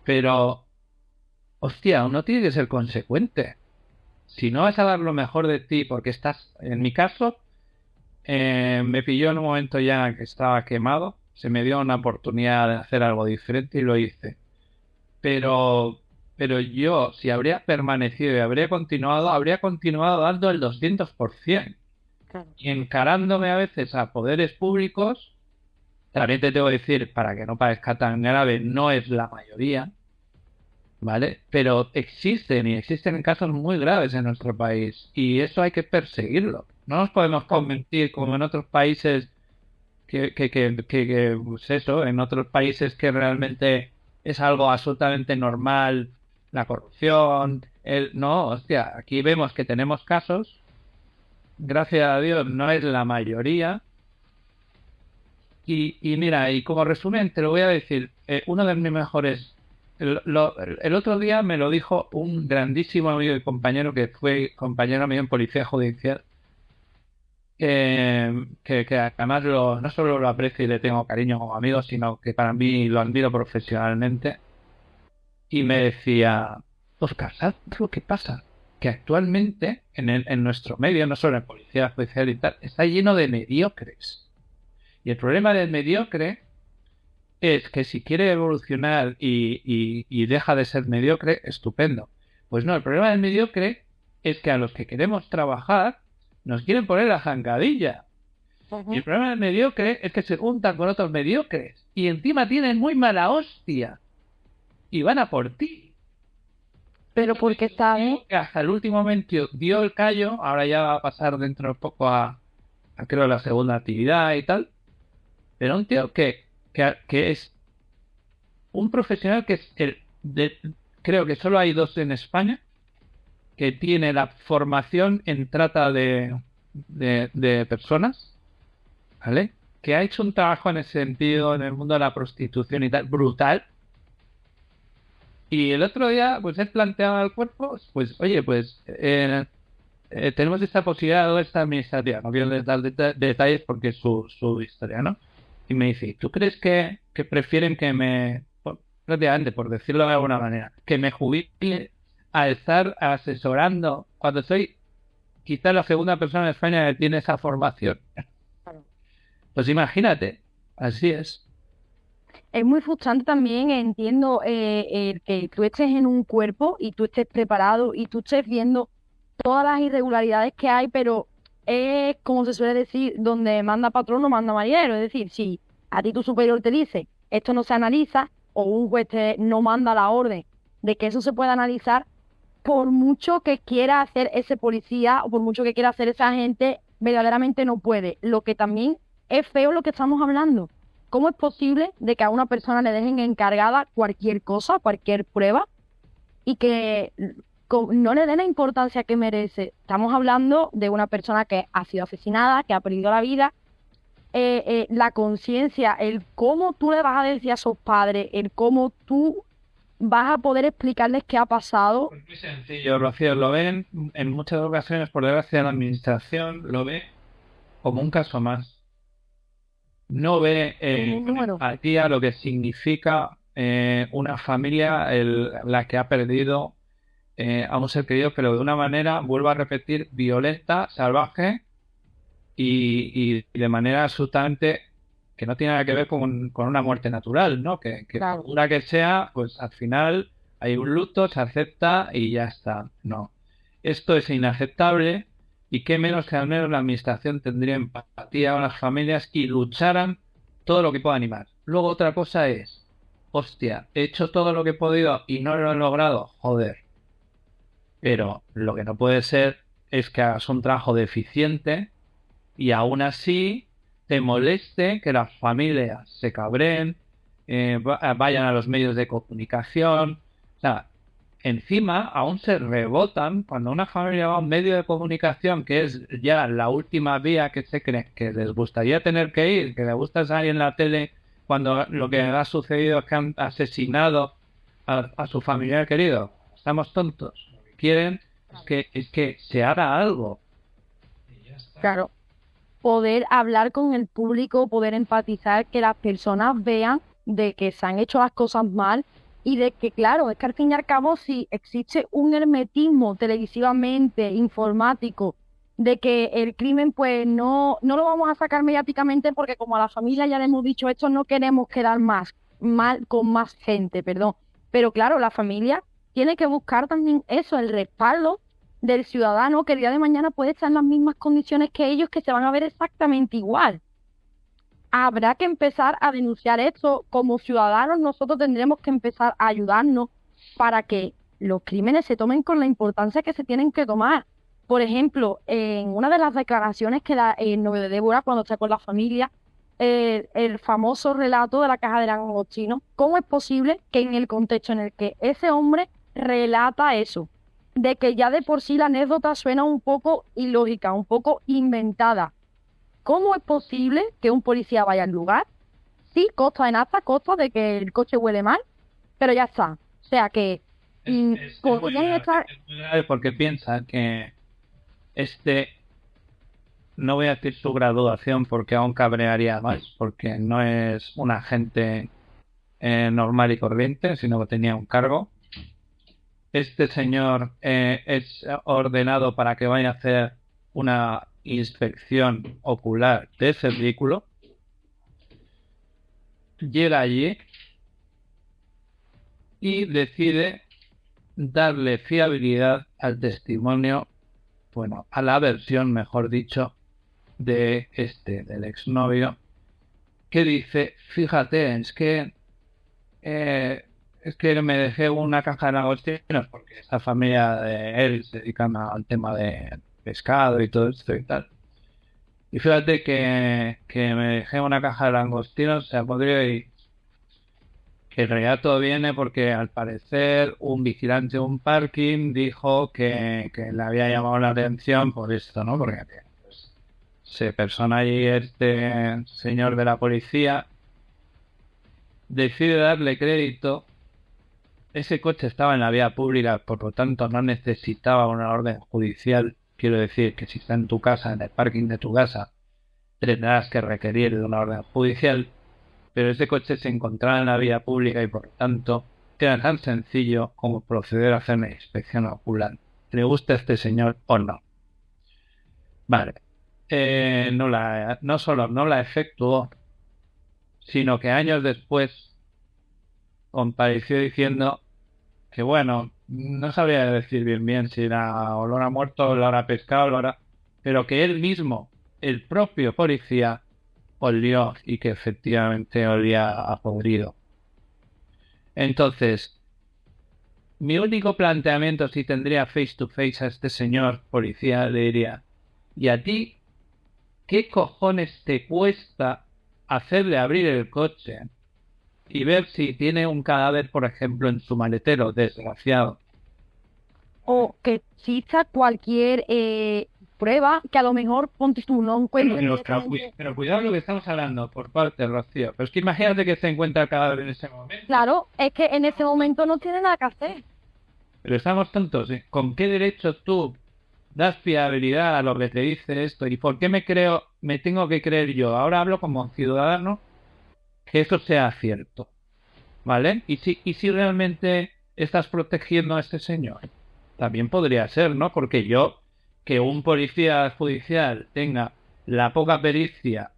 Pero, hostia, uno tiene que ser consecuente. Si no vas a dar lo mejor de ti porque estás, en mi caso, me pilló en un momento ya que estaba quemado, se me dio una oportunidad de hacer algo diferente y lo hice. Pero, pero yo, si habría permanecido y habría continuado dando el 200%. Claro. Y encarándome a veces a poderes públicos, también te tengo que decir, para que no parezca tan grave, no es la mayoría, ¿vale? Pero existen casos muy graves en nuestro país y eso hay que perseguirlo. No nos podemos convertir como en otros países pues eso, en otros países que realmente es algo absolutamente normal, la corrupción, no, hostia, aquí vemos que tenemos casos, gracias a Dios no es la mayoría, y mira, y como resumen te lo voy a decir, uno de mis mejores, el otro día me lo dijo un grandísimo amigo y compañero que fue compañero mío en Policía Judicial, que además no solo lo aprecio y le tengo cariño como amigo, sino que para mí lo admiro profesionalmente. Y me decía, Oscar, ¿sabes lo que pasa? Que actualmente en nuestro medio, no solo en policía judicial y tal, está lleno de mediocres. Y el problema del mediocre es que si quiere evolucionar y deja de ser mediocre, estupendo. Pues no, el problema del mediocre es que a los que queremos trabajar nos quieren poner la zancadilla. Y el problema del mediocre es que se juntan con otros mediocres y encima tienen muy mala hostia y van a por ti. Pero porque saben... Que hasta el último momento dio el callo, ahora ya va a pasar dentro de poco a creo la segunda actividad y tal, pero un tío que es un profesional que es creo que solo hay dos en España que tiene la formación en trata de personas, ¿vale? Que ha hecho un trabajo en ese sentido en el mundo de la prostitución y tal, brutal. Y el otro día, pues él planteaba al cuerpo, pues, oye, pues tenemos esta posibilidad de esta administrativa, no quiero dar detalles porque es su historia, ¿no? Y me dice, ¿tú crees que prefieren que prácticamente, por decirlo de alguna manera, que me jubile a estar asesorando cuando soy quizás la segunda persona en España que tiene esa formación? Pues imagínate, así es. Es muy frustrante también, entiendo, el que tú estés en un cuerpo y tú estés preparado y tú estés viendo todas las irregularidades que hay, pero es como se suele decir, donde manda patrón no manda marinero. Es decir, si a ti tu superior te dice esto no se analiza o un juez no manda la orden de que eso se pueda analizar, por mucho que quiera hacer ese policía o por mucho que quiera hacer esa gente, verdaderamente no puede. Lo que también es feo lo que estamos hablando. ¿Cómo es posible de que a una persona le dejen encargada cualquier cosa, cualquier prueba, y que no le den la importancia que merece? Estamos hablando de una persona que ha sido asesinada, que ha perdido la vida. La conciencia, el cómo tú le vas a decir a sus padres, el cómo tú vas a poder explicarles qué ha pasado. Pues muy sencillo, Rocío, lo ven en muchas ocasiones, por desgracia, la administración lo ve como un caso más. No ve con empatía lo que significa una familia la que ha perdido a un ser querido, pero de una manera, vuelvo a repetir, violenta, salvaje y de manera absolutamente que no tiene nada que ver con una muerte natural, ¿no? Que Claro. por dura que sea, pues al final hay un luto, se acepta y ya está. No. Esto es inaceptable y qué menos que al menos la administración tendría empatía con las familias y lucharan todo lo que pueda animar. Luego otra cosa es, hostia, he hecho todo lo que he podido y no lo he logrado, joder. Pero lo que no puede ser es que hagas un trabajo deficiente y aún así te moleste que las familias se cabreen, vayan a los medios de comunicación. O sea, encima aún se rebotan cuando una familia va a un medio de comunicación que es ya la última vía que se cree que les gustaría tener que ir, que les gusta salir en la tele cuando lo que ha sucedido es que han asesinado a su familiar querido. Estamos tontos. Lo que quieren es que se haga algo. Y ya está. Claro. Poder hablar con el público, poder empatizar, que las personas vean de que se han hecho las cosas mal y de que, claro, es que al fin y al cabo, si existe un hermetismo televisivamente, informático, de que el crimen, pues no lo vamos a sacar mediáticamente porque como a la familia ya le hemos dicho esto, no queremos quedar mal con más gente, perdón. Pero claro, la familia tiene que buscar también eso, el respaldo del ciudadano que el día de mañana puede estar en las mismas condiciones que ellos, que se van a ver exactamente igual. Habrá que empezar a denunciar esto. Como ciudadanos, nosotros tendremos que empezar a ayudarnos para que los crímenes se tomen con la importancia que se tienen que tomar. Por ejemplo, en una de las declaraciones que da el novio de Débora cuando está con la familia, el famoso relato de la caja de langostino, ¿cómo es posible que en el contexto en el que ese hombre relata eso, de que ya de por sí la anécdota suena un poco ilógica, un poco inventada? ¿Cómo es posible que un policía vaya al lugar? Sí, consta en acta, consta de que el coche huele mal, pero ya está. O sea que podrían estar... Es muy grave porque piensa que este, no voy a decir su graduación porque aún cabrearía más, porque no es un agente normal y corriente, sino que tenía un cargo. Este señor es ordenado para que vaya a hacer una inspección ocular de ese vehículo. Llega allí y decide darle fiabilidad al testimonio, bueno, a la versión, mejor dicho, del exnovio, que dice, fíjate, es que me dejé una caja de langostinos porque esta familia de él se dedican al tema de pescado y todo esto y tal. Y fíjate que me dejé una caja de langostinos, se ha podrido y que el relato viene porque al parecer un vigilante de un parking dijo que le había llamado la atención por esto, ¿no? Porque pues, se persona allí este señor de la policía, decide darle crédito. Ese coche estaba en la vía pública, por lo tanto no necesitaba una orden judicial. Quiero decir que si está en tu casa, en el parking de tu casa, tendrás que requerir de una orden judicial. Pero ese coche se encontraba en la vía pública y por lo tanto era tan sencillo como proceder a hacer una inspección ocular. ¿Le gusta a este señor o no? Vale. No solo no la efectuó, sino que años después compareció diciendo que bueno, no sabría decir bien si era olor a muerto, olor a pescado, pero que él mismo, el propio policía, olió y que efectivamente olía a podrido. Entonces, mi único planteamiento si tendría face to face a este señor policía le diría, ¿y a ti qué cojones te cuesta hacerle abrir el coche y ver si tiene un cadáver, por ejemplo, en su maletero, desgraciado? O que exista cualquier prueba que a lo mejor ponte tú no encuentres directamente. Pero cuidado lo que estamos hablando por parte, Rocío. Pero es que imagínate que se encuentra el cadáver en ese momento. Claro, es que en ese momento no tiene nada que hacer. Pero estamos tontos, ¿eh? ¿Con qué derecho tú das fiabilidad a lo que te dice esto? ¿Y por qué me tengo que creer yo? Ahora hablo como ciudadano que eso sea cierto, ¿vale? ¿Y si realmente estás protegiendo a este señor? También podría ser, ¿no? Porque que un policía judicial tenga la poca pericia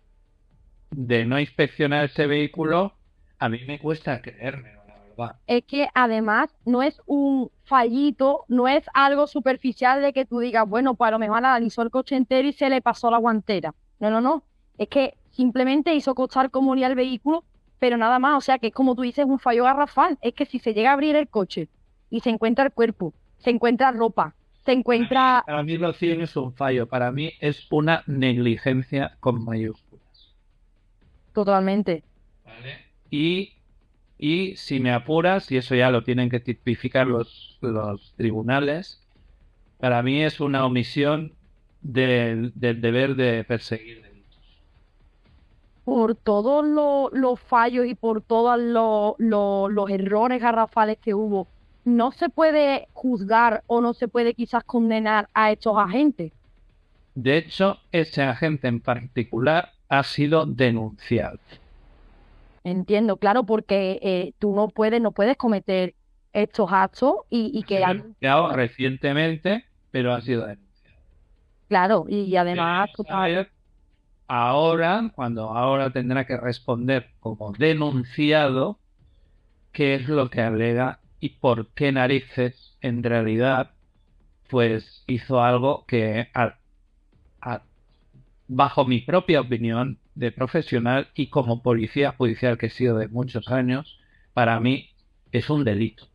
de no inspeccionar ese vehículo, a mí me cuesta creérmelo, la verdad. Es que además no es un fallito, no es algo superficial de que tú digas, bueno, pues a lo mejor analizó el coche entero y se le pasó la guantera. No, no, no. Es que simplemente hizo constar cómo olía el vehículo, pero nada más. O sea, que es como tú dices, un fallo garrafal. Es que si se llega a abrir el coche y se encuentra el cuerpo, se encuentra ropa, se encuentra... Para mí lo no es un fallo, para mí es una negligencia con mayúsculas. Totalmente. ¿Vale? Y si me apuras, y eso ya lo tienen que tipificar los tribunales, para mí es una omisión del deber de perseguir delitos. Por todos los fallos y por todos los errores garrafales que hubo, no se puede juzgar o no se puede quizás condenar a estos agentes. De hecho, ese agente en particular ha sido denunciado. entiendo, claro, porque tú no puedes cometer estos actos y Ha sido que, denunciado recientemente, pero ha sido denunciado. claro, y además, Debería saber ahora, cuando ahora tendrá que responder como denunciado, qué es lo que alega y por qué narices en realidad pues hizo algo que a- bajo mi propia opinión de profesional y como policía judicial que he sido de muchos años, para mí es un delito.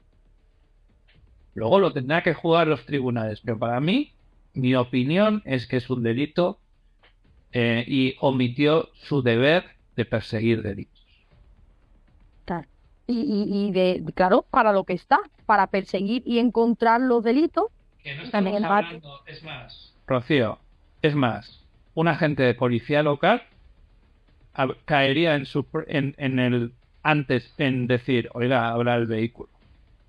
Luego lo tendrá que juzgar los tribunales, pero para mí, mi opinión es que es un delito y omitió su deber de perseguir delitos. claro, claro, para lo que está, para perseguir y encontrar los delitos, Que no también estamos el parte. hablando, es más, Rocío, es más, un agente de policía local caería en el antes en decir, oiga, abra el vehículo.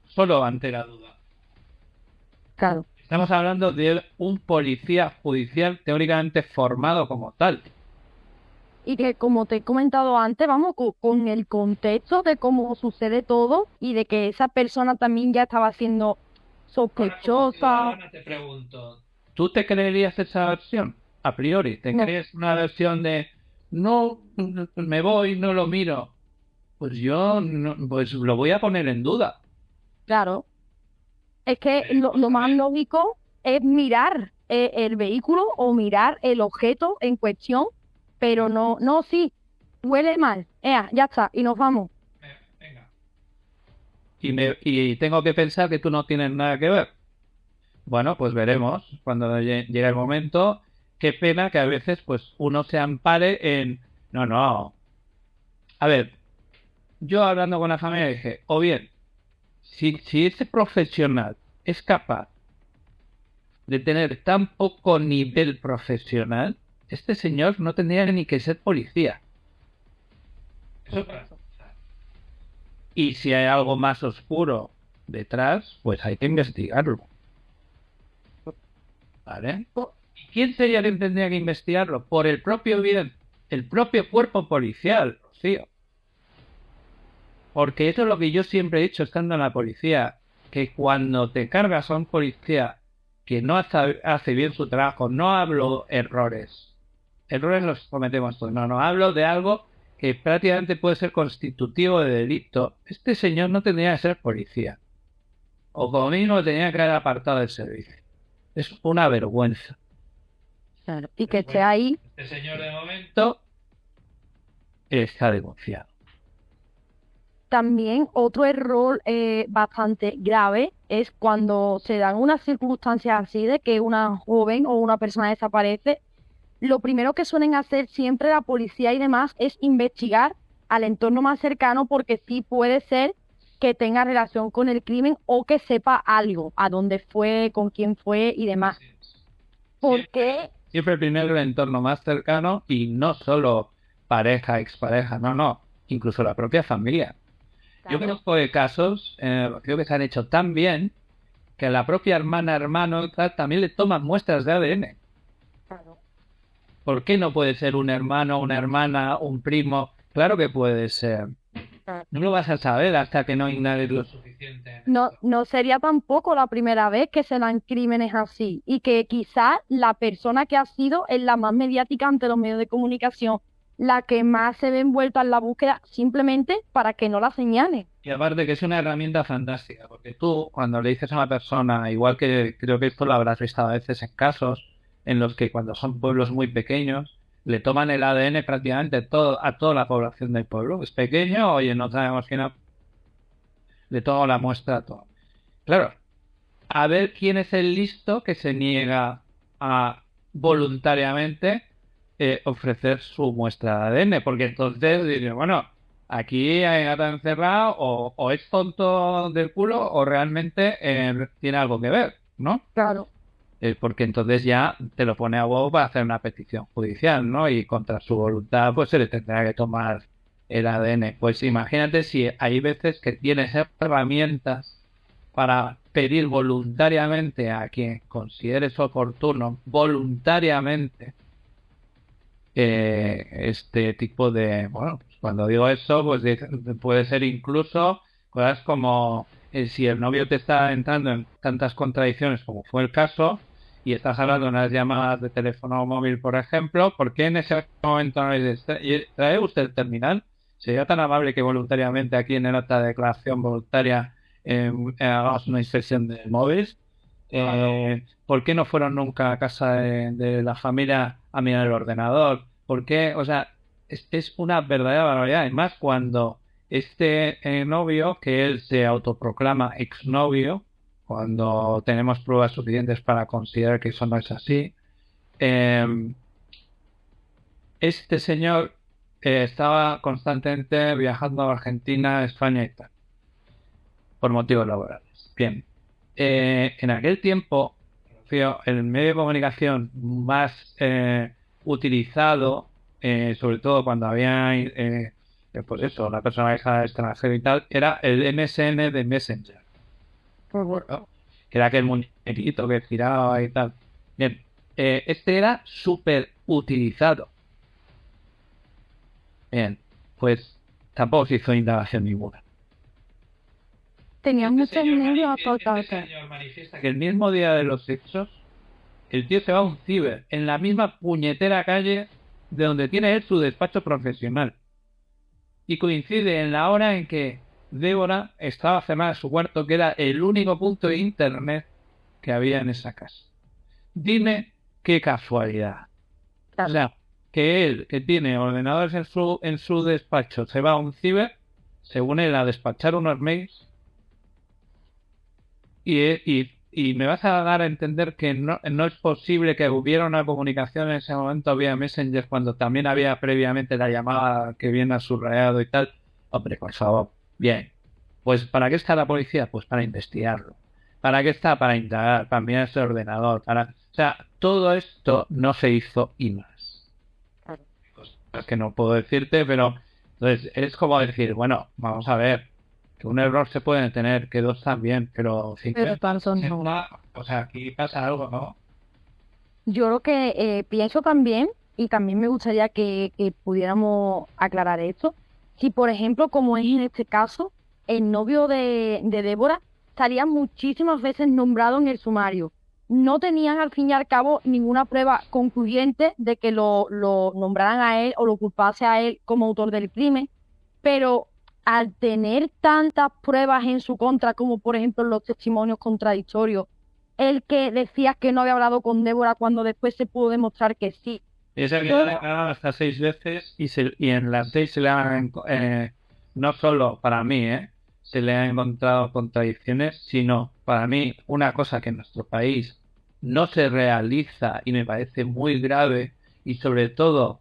Solo ante la duda. Claro. Estamos hablando de un policía judicial teóricamente formado como tal. Y que como te he comentado antes, vamos, con el contexto de cómo sucede todo y de que esa persona también ya estaba siendo Ahora, como sospechosa. ciudadana te pregunto, ¿tú te creerías esa versión? A priori, ¿te No, crees una versión de no, me voy, no lo miro? Pues yo pues lo voy a poner en duda. claro. Es que Veremos lo a más ver. lógico es mirar el vehículo o mirar el objeto en cuestión, pero no, no, sí, huele mal. Ya está, y nos vamos. Venga. Y tengo que pensar que tú no tienes nada que ver. Bueno, pues veremos cuando llegue el momento. Qué pena que a veces pues uno se ampare en no, no. A ver, yo hablando con la familia dije, o bien, si ese profesional es capaz de tener tan poco nivel profesional, este señor no tendría ni que ser policía. Eso para empezar. Y si hay algo más oscuro detrás, pues hay que investigarlo. ¿Vale? ¿Y quién sería quien tendría que investigarlo? Por el propio bien, el propio cuerpo policial, Rocío. Porque eso es lo que yo siempre he dicho estando en la policía, que cuando te cargas a un policía que no hace bien su trabajo, no hablo errores los cometemos todos, no hablo de algo que prácticamente puede ser constitutivo de delito. Este señor no tendría que ser policía, o como mínimo tenía que haber apartado del servicio. Es una vergüenza. Claro. Y que esté ahí. Este señor de momento está denunciado. También otro error bastante grave es cuando se dan unas circunstancias así de que una joven o una persona desaparece. Lo primero que suelen hacer siempre la policía y demás es investigar al entorno más cercano porque sí puede ser que tenga relación con el crimen o que sepa algo, a dónde fue, con quién fue y demás. Porque, Siempre primero el entorno más cercano y no solo pareja, expareja, no, incluso la propia familia. Yo claro, conozco de casos, creo que se han hecho tan bien que a la propia hermana, hermano, también le toman muestras de ADN. claro, ¿Por qué no puede ser un hermano, una hermana, un primo? Claro que puede ser. claro. No lo vas a saber hasta que no inhales lo suficiente. No, no sería tampoco la primera vez que se dan crímenes así y que quizás la persona que ha sido es la más mediática ante los medios de comunicación, la que más se ve envuelta en la búsqueda simplemente para que no la señalen. Y aparte que es una herramienta fantástica, porque tú cuando le dices a una persona, igual que creo que esto lo habrás visto a veces en casos en los que cuando son pueblos muy pequeños, le toman el ADN prácticamente a toda la población del pueblo. Es pequeño, oye, no sabemos quién le tomo la muestra a todo. Claro, a ver quién es el listo que se niega a voluntariamente ofrecer su muestra de ADN, porque entonces dice, bueno, aquí hay gato encerrado o es tonto del culo o realmente tiene algo que ver, ¿no? Claro, Porque entonces ya te lo pone a huevo para hacer una petición judicial, ¿no? Y contra su voluntad pues se le tendrá que tomar el ADN. Pues imagínate si hay veces que tienes herramientas para pedir voluntariamente a quien consideres oportuno, voluntariamente, este tipo de, bueno, Cuando digo eso, pues puede ser incluso cosas como si el novio te está entrando en tantas contradicciones como fue el caso y estás hablando de unas llamadas de teléfono móvil, por ejemplo, ¿por qué en ese momento no le dices, trae usted el terminal? Sería tan amable que voluntariamente aquí en esta declaración voluntaria hagamos una inspección de móviles. ¿Por qué no fueron nunca a casa de la familia a mirar el ordenador? ¿Por qué? O sea, es una verdadera barbaridad. Además, cuando este novio, que él se autoproclama exnovio, cuando tenemos pruebas suficientes para considerar que eso no es así, este señor estaba constantemente viajando a Argentina, España y tal, por motivos laborales. Bien, en aquel tiempo, el medio de comunicación más utilizado, sobre todo cuando había, pues eso, una persona extranjera y tal, era el MSN de Messenger. ¿No? Que era aquel muñequito que giraba y tal. Bien, este era súper utilizado. Bien, pues tampoco se hizo indagación ninguna. Tenía muchos medios Este señor manifiesta que el mismo día de los hechos, el tío se va a un ciber, en la misma puñetera calle de donde tiene él su despacho profesional. Y coincide en la hora en que Débora estaba cerrada en su cuarto, que era el único punto de internet que había en esa casa. Dime qué casualidad. Claro. O sea, que él, que tiene ordenadores en su despacho, se va a un ciber, según él, a despachar unos mails, y me vas a dar a entender que no es posible que hubiera una comunicación en ese momento vía Messenger cuando también había previamente la llamada que viene a subrayado y tal. Hombre, por favor. Bien. Pues ¿para qué está la policía? Pues para investigarlo. ¿Para qué está? Para indagar, para mirar ese ordenador. O sea, todo esto no se hizo y más. Pues, que no puedo decirte, pero entonces es como decir, bueno, vamos a ver. Que un error se puede tener, que dos también, pero no. O sea, aquí pasa algo, ¿no? Yo lo que pienso también, y también me gustaría que pudiéramos aclarar esto, si por ejemplo, como es en este caso, el novio de Débora estaría muchísimas veces nombrado en el sumario. No tenían al fin y al cabo ninguna prueba concluyente de que lo nombraran a él o lo culpase a él como autor del crimen, pero al tener tantas pruebas en su contra, como por ejemplo los testimonios contradictorios, el que decía que no había hablado con Débora cuando después se pudo demostrar que sí. Es el que le han ganado hasta 6 veces y en las 6 se le han, no solo para mí, se le han encontrado contradicciones, sino para mí una cosa que en nuestro país no se realiza y me parece muy grave y sobre todo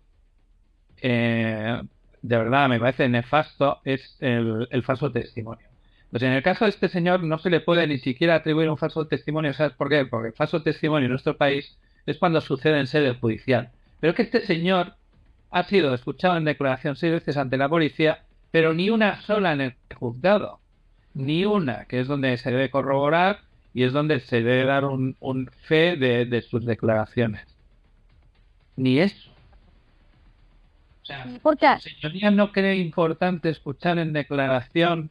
de verdad me parece nefasto es el falso testimonio. Pues en el caso de este señor no se le puede ni siquiera atribuir un falso testimonio. ¿Sabes por qué? Porque el falso testimonio en nuestro país es cuando sucede en sede judicial. Pero que este señor ha sido escuchado en declaración 6 veces ante la policía, pero ni una sola en el juzgado. Ni una, que es donde se debe corroborar y es donde se debe dar un fe de sus declaraciones. Ni eso. O sea, señoría no cree importante escuchar en declaración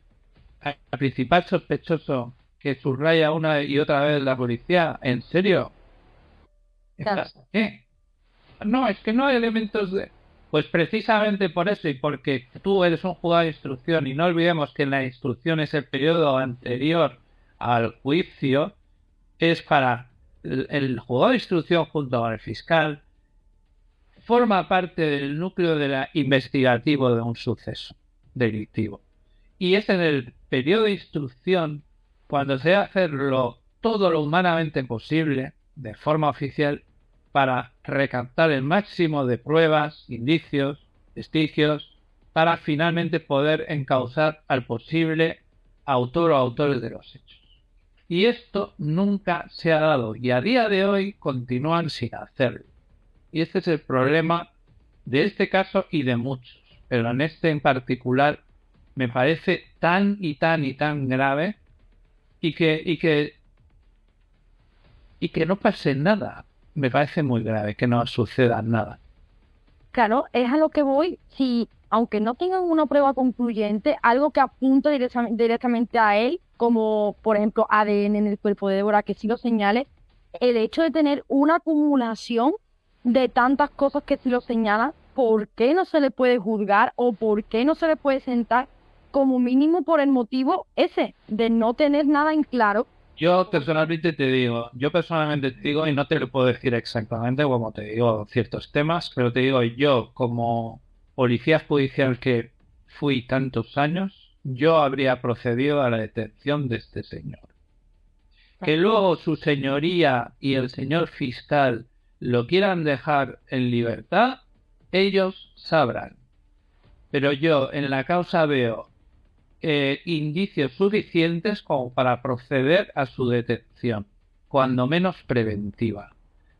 al principal sospechoso que subraya una y otra vez la policía. ¿En serio? Claro. ¿Qué? No, es que no hay elementos de... Pues precisamente por eso y porque tú eres un juzgado de instrucción y no olvidemos que la instrucción es el periodo anterior al juicio, es para el juzgado de instrucción junto con el fiscal forma parte del núcleo investigativo de un suceso delictivo. Y es en el periodo de instrucción cuando se debe hacerlo todo lo humanamente posible, de forma oficial, para recaptar el máximo de pruebas, indicios, vestigios, para finalmente poder encauzar al posible autor o autores de los hechos. Y esto nunca se ha dado, y a día de hoy continúan sin hacerlo. Y este es el problema de este caso y de muchos, pero en este en particular me parece tan y tan y tan grave y que no pase nada. Me parece muy grave que no suceda nada. Claro, es a lo que voy. Si, aunque no tengan una prueba concluyente, algo que apunte directamente a él, como por ejemplo ADN en el cuerpo de Débora, que sí lo señale, el hecho de tener una acumulación de tantas cosas que sí lo señalan, ¿por qué no se le puede juzgar o por qué no se le puede sentar como mínimo por el motivo ese, de no tener nada en claro? Yo personalmente te digo, y no te lo puedo decir exactamente como te digo ciertos temas, pero te digo, yo como policía judicial que fui tantos años, yo habría procedido a la detención de este señor. Que luego su señoría y el señor fiscal lo quieran dejar en libertad, ellos sabrán. Pero yo en la causa veo indicios suficientes como para proceder a su detención, cuando menos preventiva.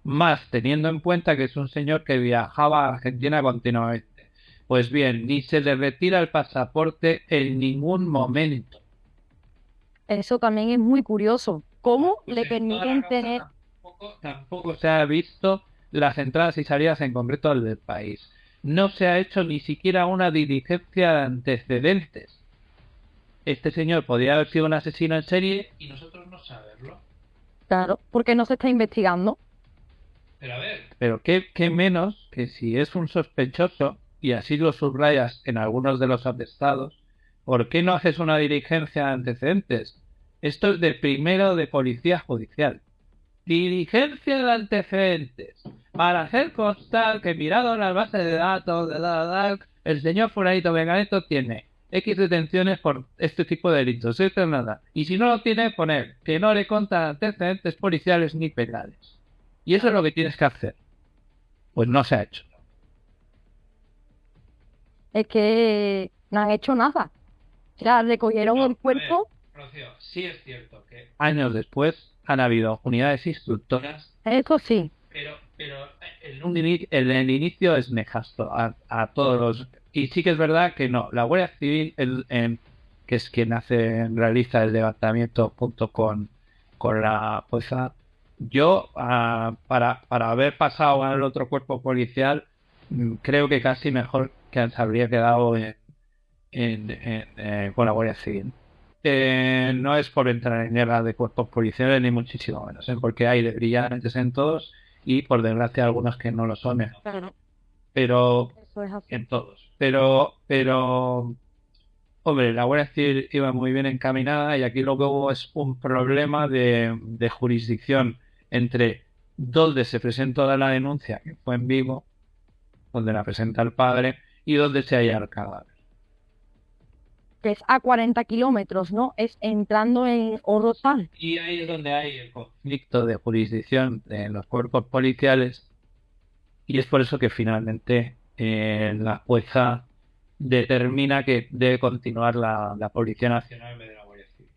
Más teniendo en cuenta que es un señor que viajaba a Argentina continuamente. Pues bien, ni se le retira el pasaporte en ningún momento. Eso también es muy curioso. ¿Cómo Pues le en toda permiten la causa tener? tampoco se ha visto las entradas y salidas en concreto del país. No se ha hecho ni siquiera una diligencia de antecedentes. Este señor podría haber sido un asesino en serie y nosotros no saberlo. Claro, porque no se está investigando. Pero a ver. Pero qué menos que si es un sospechoso, y así lo subrayas en algunos de los atestados, ¿por qué no haces una diligencia de antecedentes? Esto es de primero de policía judicial. Diligencia de antecedentes. Para hacer constar que mirado en las bases de datos, el señor Fulanito Venganito tiene X detenciones por este tipo de delitos. Esto es nada. Y si no lo tiene, poner que no le contan antecedentes policiales ni penales. Y eso es lo que tienes que hacer. Pues no se ha hecho. Es que no han hecho nada. O sea, recogieron el cuerpo. Rocío, sí es cierto que años después han habido unidades instructoras, Eso sí. pero el inicio es nefasto a todos los... Y sí que es verdad que no, la Guardia Civil, que es quien realiza el levantamiento junto con la fuerza, yo, para haber pasado al otro cuerpo policial, creo que casi mejor que se habría quedado con la Guardia Civil. No es por entrar en guerra de cuerpos policiales ni muchísimo menos, porque hay de brillantes en todos y por desgracia algunos que no lo son, Claro, pero eso es así. en todos. Pero, hombre, la Guardia Civil iba muy bien encaminada y aquí lo que hubo es un problema de jurisdicción entre donde se presentó la denuncia, que fue en Vigo, donde la presenta el padre, y donde se halla el cadáver. Que es a 40 kilómetros, ¿no? Es entrando en Orrozal. Y ahí es donde hay el conflicto de jurisdicción de los cuerpos policiales y es por eso que finalmente la jueza determina que debe continuar la Policía Nacional en vez de la Guardia Civil.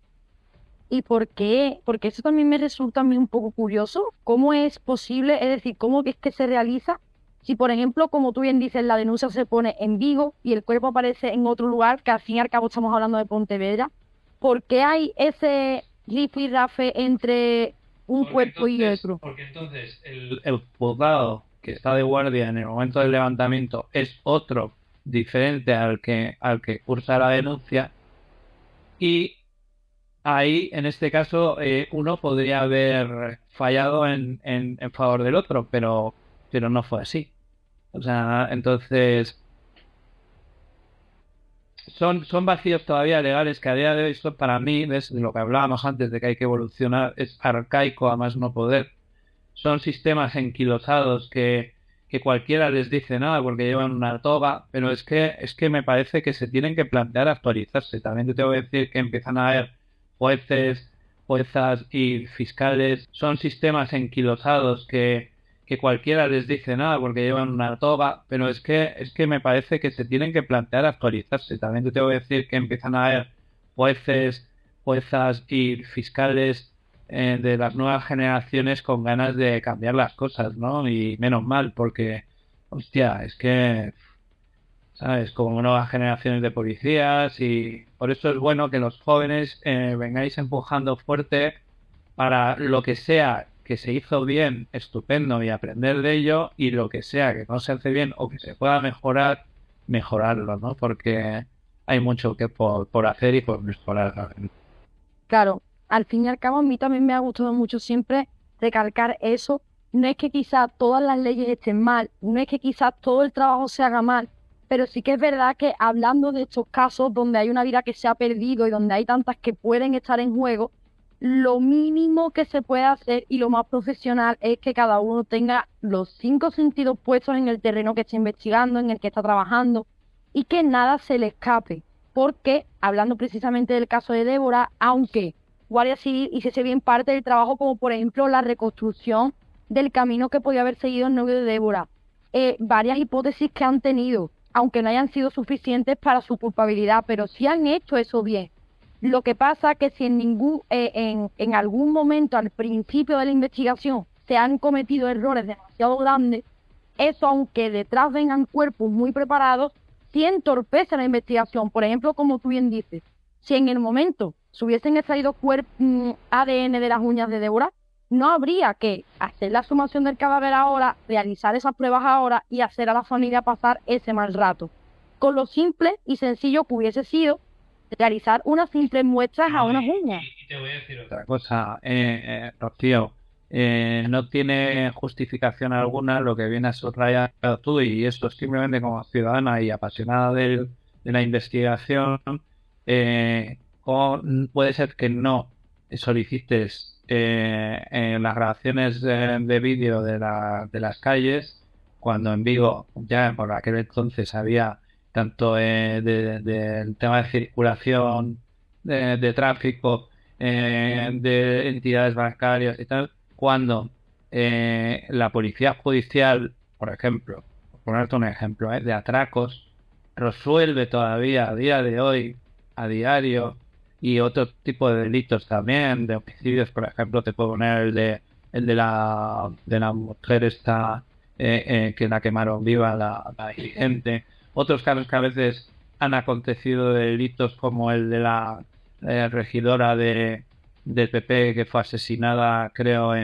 ¿Y por qué? Porque eso también me resulta a mí un poco curioso. ¿Cómo es posible? Es decir, ¿cómo es que se realiza? Si, por ejemplo, como tú bien dices, la denuncia se pone en Vigo y el cuerpo aparece en otro lugar, que al fin y al cabo estamos hablando de Pontevedra, ¿por qué hay ese rifirrafe entre un cuerpo y otro? Porque entonces el juzgado que está de guardia en el momento del levantamiento es otro diferente al que cursa la denuncia y ahí, en este caso, uno podría haber fallado en favor del otro, pero no fue así. O sea, entonces son vacíos todavía legales que a día de hoy son, para mí, ¿ves? Lo que hablábamos antes de que hay que evolucionar, es arcaico a más no poder. Son sistemas enquilosados que cualquiera les dice nada porque llevan una toga, pero es que me parece que se tienen que plantear actualizarse. También te tengo que decir que empiezan a haber jueces, juezas y fiscales. Son sistemas enquilosados que cualquiera les dice nada porque llevan una toga, pero es que me parece que se tienen que plantear actualizarse. También te tengo que decir que empiezan a haber jueces, juezas y fiscales de las nuevas generaciones con ganas de cambiar las cosas, ¿no? Y menos mal, porque, hostia, es que, ¿sabes? Como nuevas generaciones de policías y por eso es bueno que los jóvenes vengáis empujando fuerte para lo que sea que se hizo bien, estupendo, y aprender de ello, y lo que sea que no se hace bien o que se pueda mejorar, mejorarlo, ¿no? Porque hay mucho que por hacer y por mejorar. Claro, al fin y al cabo a mí también me ha gustado mucho siempre recalcar eso. No es que quizás todas las leyes estén mal, no es que quizás todo el trabajo se haga mal, pero sí que es verdad que hablando de estos casos donde hay una vida que se ha perdido y donde hay tantas que pueden estar en juego, lo mínimo que se puede hacer y lo más profesional es que cada uno tenga los 5 sentidos puestos en el terreno que está investigando, en el que está trabajando, y que nada se le escape. Porque, hablando precisamente del caso de Débora, aunque Guardia Civil hiciese bien parte del trabajo, como por ejemplo la reconstrucción del camino que podía haber seguido el novio de Débora, varias hipótesis que han tenido, aunque no hayan sido suficientes para su culpabilidad, pero sí han hecho eso bien. Lo que pasa que si en algún momento al principio de la investigación se han cometido errores demasiado grandes, eso, aunque detrás vengan cuerpos muy preparados, sí entorpece la investigación. Por ejemplo, como tú bien dices, si en el momento se hubiesen extraído ADN de las uñas de Débora, no habría que hacer la exhumación del cadáver ahora, realizar esas pruebas ahora y hacer a la familia pasar ese mal rato. Con lo simple y sencillo que hubiese sido realizar unas simples muestras a unas uñas. Y te voy a decir otra cosa, Rocío. No tiene justificación alguna lo que viene a subrayar tú, y esto es simplemente como ciudadana y apasionada de la investigación. Puede ser que no solicites las grabaciones de vídeo de las calles, cuando en Vigo ya por aquel entonces había tanto del tema de circulación, de tráfico, de entidades bancarias y tal, cuando la policía judicial, por ejemplo, por ponerte un ejemplo, de atracos, resuelve todavía a día de hoy, a diario, y otro tipo de delitos también, de homicidios, por ejemplo, te puedo poner el de la mujer esta, que la quemaron viva, la dirigente. Otros casos que a veces han acontecido de delitos, como el de la regidora del PP, que fue asesinada, creo,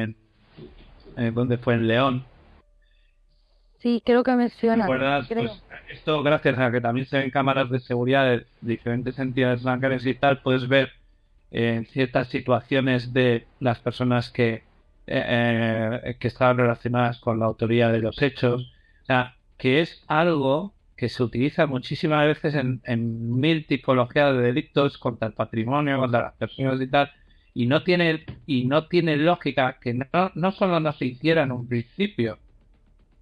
¿dónde fue? En León. Sí, creo que menciona. ¿Recuerdas? Pues esto, gracias a que también se ven cámaras de seguridad de diferentes entidades bancarias y tal, puedes ver ciertas situaciones de las personas que estaban relacionadas con la autoría de los hechos. O sea, que es algo que se utiliza muchísimas veces en mil tipologías de delitos contra el patrimonio, contra las personas y tal, y no tiene lógica que no solo no se hiciera en un principio,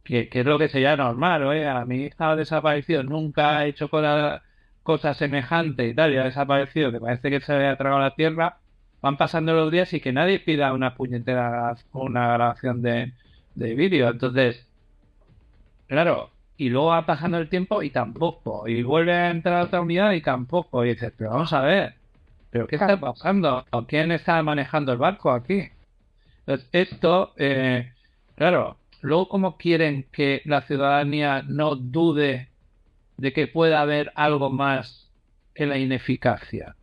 que es lo que sería normal, ¿eh? A mi hija ha desaparecido, nunca ha hecho cosa semejante y tal, y ha desaparecido, que parece que se había tragado la tierra. Van pasando los días y que nadie pida una puñetera, una grabación de vídeo. Entonces, claro, y luego va pasando el tiempo y tampoco, y vuelve a entrar a otra unidad y tampoco, y dices, pero vamos a ver, ¿pero qué está pasando? ¿Quién está manejando el barco aquí? Entonces, esto, claro, luego, ¿cómo quieren que la ciudadanía no dude de que pueda haber algo más que la ineficacia?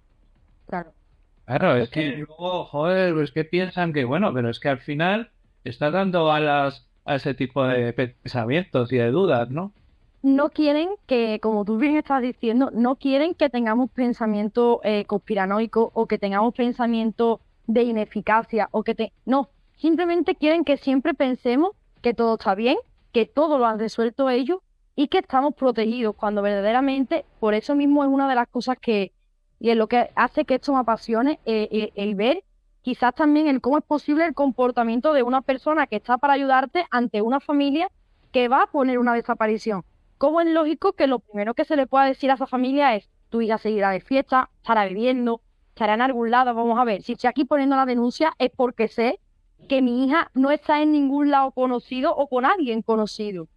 Claro, es que luego, joder, es que piensan que, bueno, pero es que al final está dando a ese tipo de pensamientos y de dudas, ¿no? No quieren que, como tú bien estás diciendo, no quieren que tengamos pensamiento conspiranoico, o que tengamos pensamiento de ineficacia, no, simplemente quieren que siempre pensemos que todo está bien, que todo lo han resuelto ellos y que estamos protegidos, cuando verdaderamente, por eso mismo es una de las cosas y es lo que hace que esto me apasione, el ver quizás también el cómo es posible el comportamiento de una persona que está para ayudarte ante una familia que va a poner una desaparición. ¿Cómo es lógico que lo primero que se le pueda decir a esa familia es: tu hija seguirá de fiesta, estará bebiendo, estará en algún lado? Vamos a ver, si estoy aquí poniendo la denuncia es porque sé que mi hija no está en ningún lado conocido o con alguien conocido.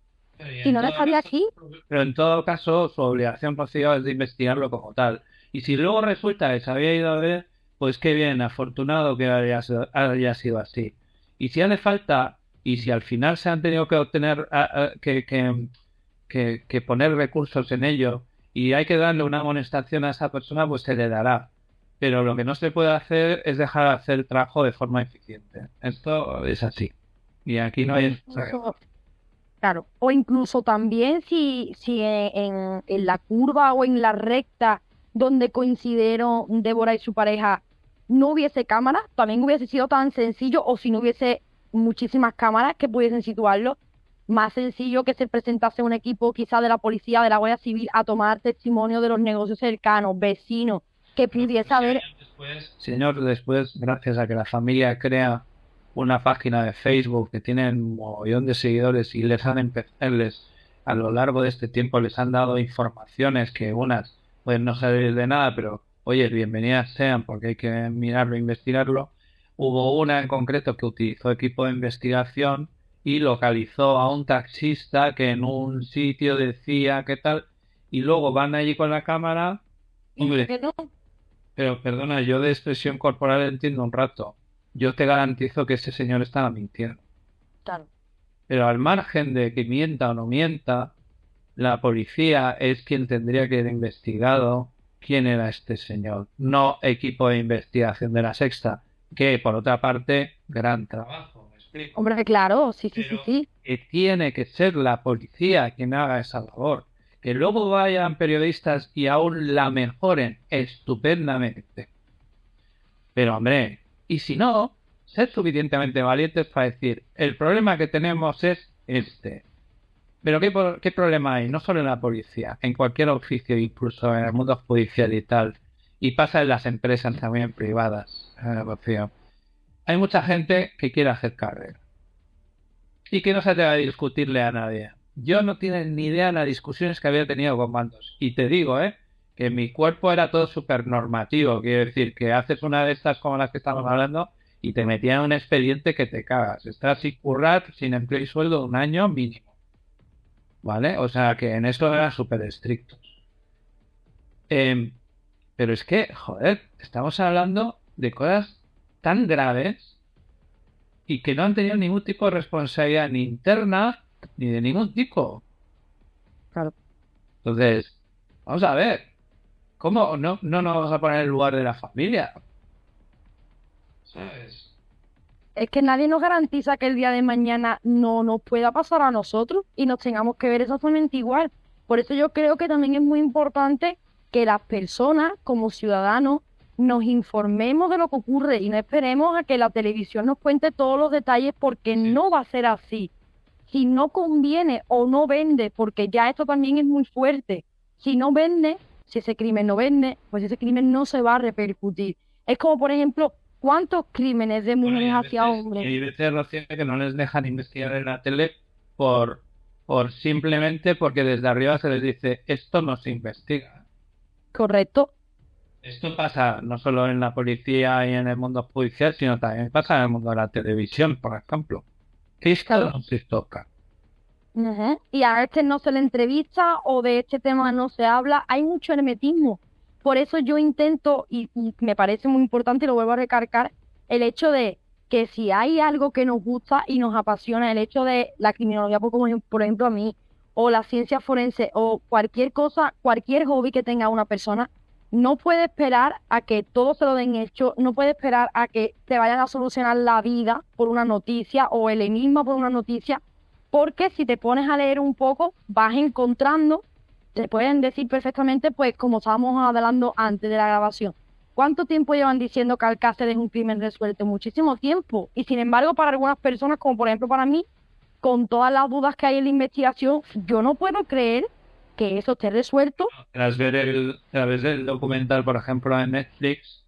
Si no, estaría aquí. Pero en todo caso, su obligación positiva es de investigarlo como tal. Y si luego resulta que se había ido a ver, pues qué bien, afortunado que haya sido así. Y si hace falta, y si al final se han tenido que obtener, que poner recursos en ello, y hay que darle una amonestación a esa persona, pues se le dará. pero lo que no se puede hacer es dejar de hacer el trabajo de forma eficiente. Esto es así. Y aquí no hay... Claro, o incluso también si en la curva o en la recta donde coincidieron Débora y su pareja no hubiese cámara, también hubiese sido tan sencillo, o si no hubiese muchísimas cámaras que pudiesen situarlo, más sencillo que se presentase un equipo quizá de la policía, de la Guardia Civil, a tomar testimonio de los negocios cercanos, vecinos, que pudiese haber... Señor, después, gracias a que la familia crea una página de Facebook que tiene un montón de seguidores y a lo largo de este tiempo les han dado informaciones que unas pueden no salir de nada, pero oye, bienvenidas sean porque hay que mirarlo e investigarlo. Hubo una en concreto que utilizó equipo de investigación y localizó a un taxista que en un sitio decía qué tal, y luego van allí con la cámara. Hombre, ¿Que no? pero perdona, yo de expresión corporal entiendo un rato. Yo te garantizo que ese señor estaba mintiendo. Claro. Pero al margen de que mienta o no mienta, la policía es quien tendría que haber investigado quién era este señor, no equipo de investigación de la Sexta, que por otra parte, gran trabajo, ¿me explico? Hombre, claro, sí, sí, sí, Pero sí. que tiene que ser la policía quien haga esa labor. Que luego vayan periodistas y aún la mejoren estupendamente. Pero hombre, y si no, ser suficientemente valientes para decir, el problema que tenemos es este. Pero ¿qué problema hay? No solo en la policía, en cualquier oficio, incluso en el mundo judicial y tal. Y pasa en las empresas también privadas, Rocío. Hay mucha gente que quiere hacer carrera y que no se atreve a discutirle a nadie. Yo no tengo ni idea de las discusiones que había tenido con mandos. Y te digo, que mi cuerpo era todo súper normativo. Quiero decir, que haces una de estas como las que estamos hablando y te metían en un expediente que te cagas. Estás sin currar, sin empleo y sueldo un año mínimo. ¿Vale? O sea, que en eso eran súper estrictos. Pero es que, joder, estamos hablando de cosas tan graves y que no han tenido ningún tipo de responsabilidad ni interna ni de ningún tipo. Claro. Entonces, vamos a ver, ¿cómo no nos vamos a poner en el lugar de la familia? ¿Sabes? Es que nadie nos garantiza que el día de mañana no nos pueda pasar a nosotros y nos tengamos que ver exactamente igual. Por eso yo creo que también es muy importante que las personas, como ciudadanos, nos informemos de lo que ocurre y no esperemos a que la televisión nos cuente todos los detalles, porque no va a ser así. Si no conviene o no vende, porque ya esto también es muy fuerte, si no vende, si ese crimen no vende, pues ese crimen no se va a repercutir. Es como, por ejemplo, ¿cuántos crímenes de mujeres hacia hombres? Y hay veces, Rocío, que no les dejan investigar en la tele por simplemente porque desde arriba se les dice, esto no se investiga. Correcto. Esto pasa no solo en la policía y en el mundo judicial, sino también pasa en el mundo de la televisión, por ejemplo. Esto Claro. no se toca. Ujú. Y a este no se le entrevista o de este tema no se habla. Hay mucho hermetismo. Por eso yo intento, y me parece muy importante, y lo vuelvo a recargar, el hecho de que si hay algo que nos gusta y nos apasiona, el hecho de la criminología, por ejemplo a mí, o la ciencia forense, o cualquier cosa, cualquier hobby que tenga una persona, no puede esperar a que todo se lo den hecho, no puede esperar a que te vayan a solucionar la vida por una noticia o el enigma por una noticia, porque si te pones a leer un poco, vas encontrando, te pueden decir perfectamente, pues como estábamos hablando antes de la grabación, ¿cuánto tiempo llevan diciendo que Alcácer es un crimen resuelto? Muchísimo tiempo. Y sin embargo, para algunas personas, como por ejemplo para mí, con todas las dudas que hay en la investigación, yo no puedo creer que eso esté resuelto. Tras ver el documental, por ejemplo, en Netflix,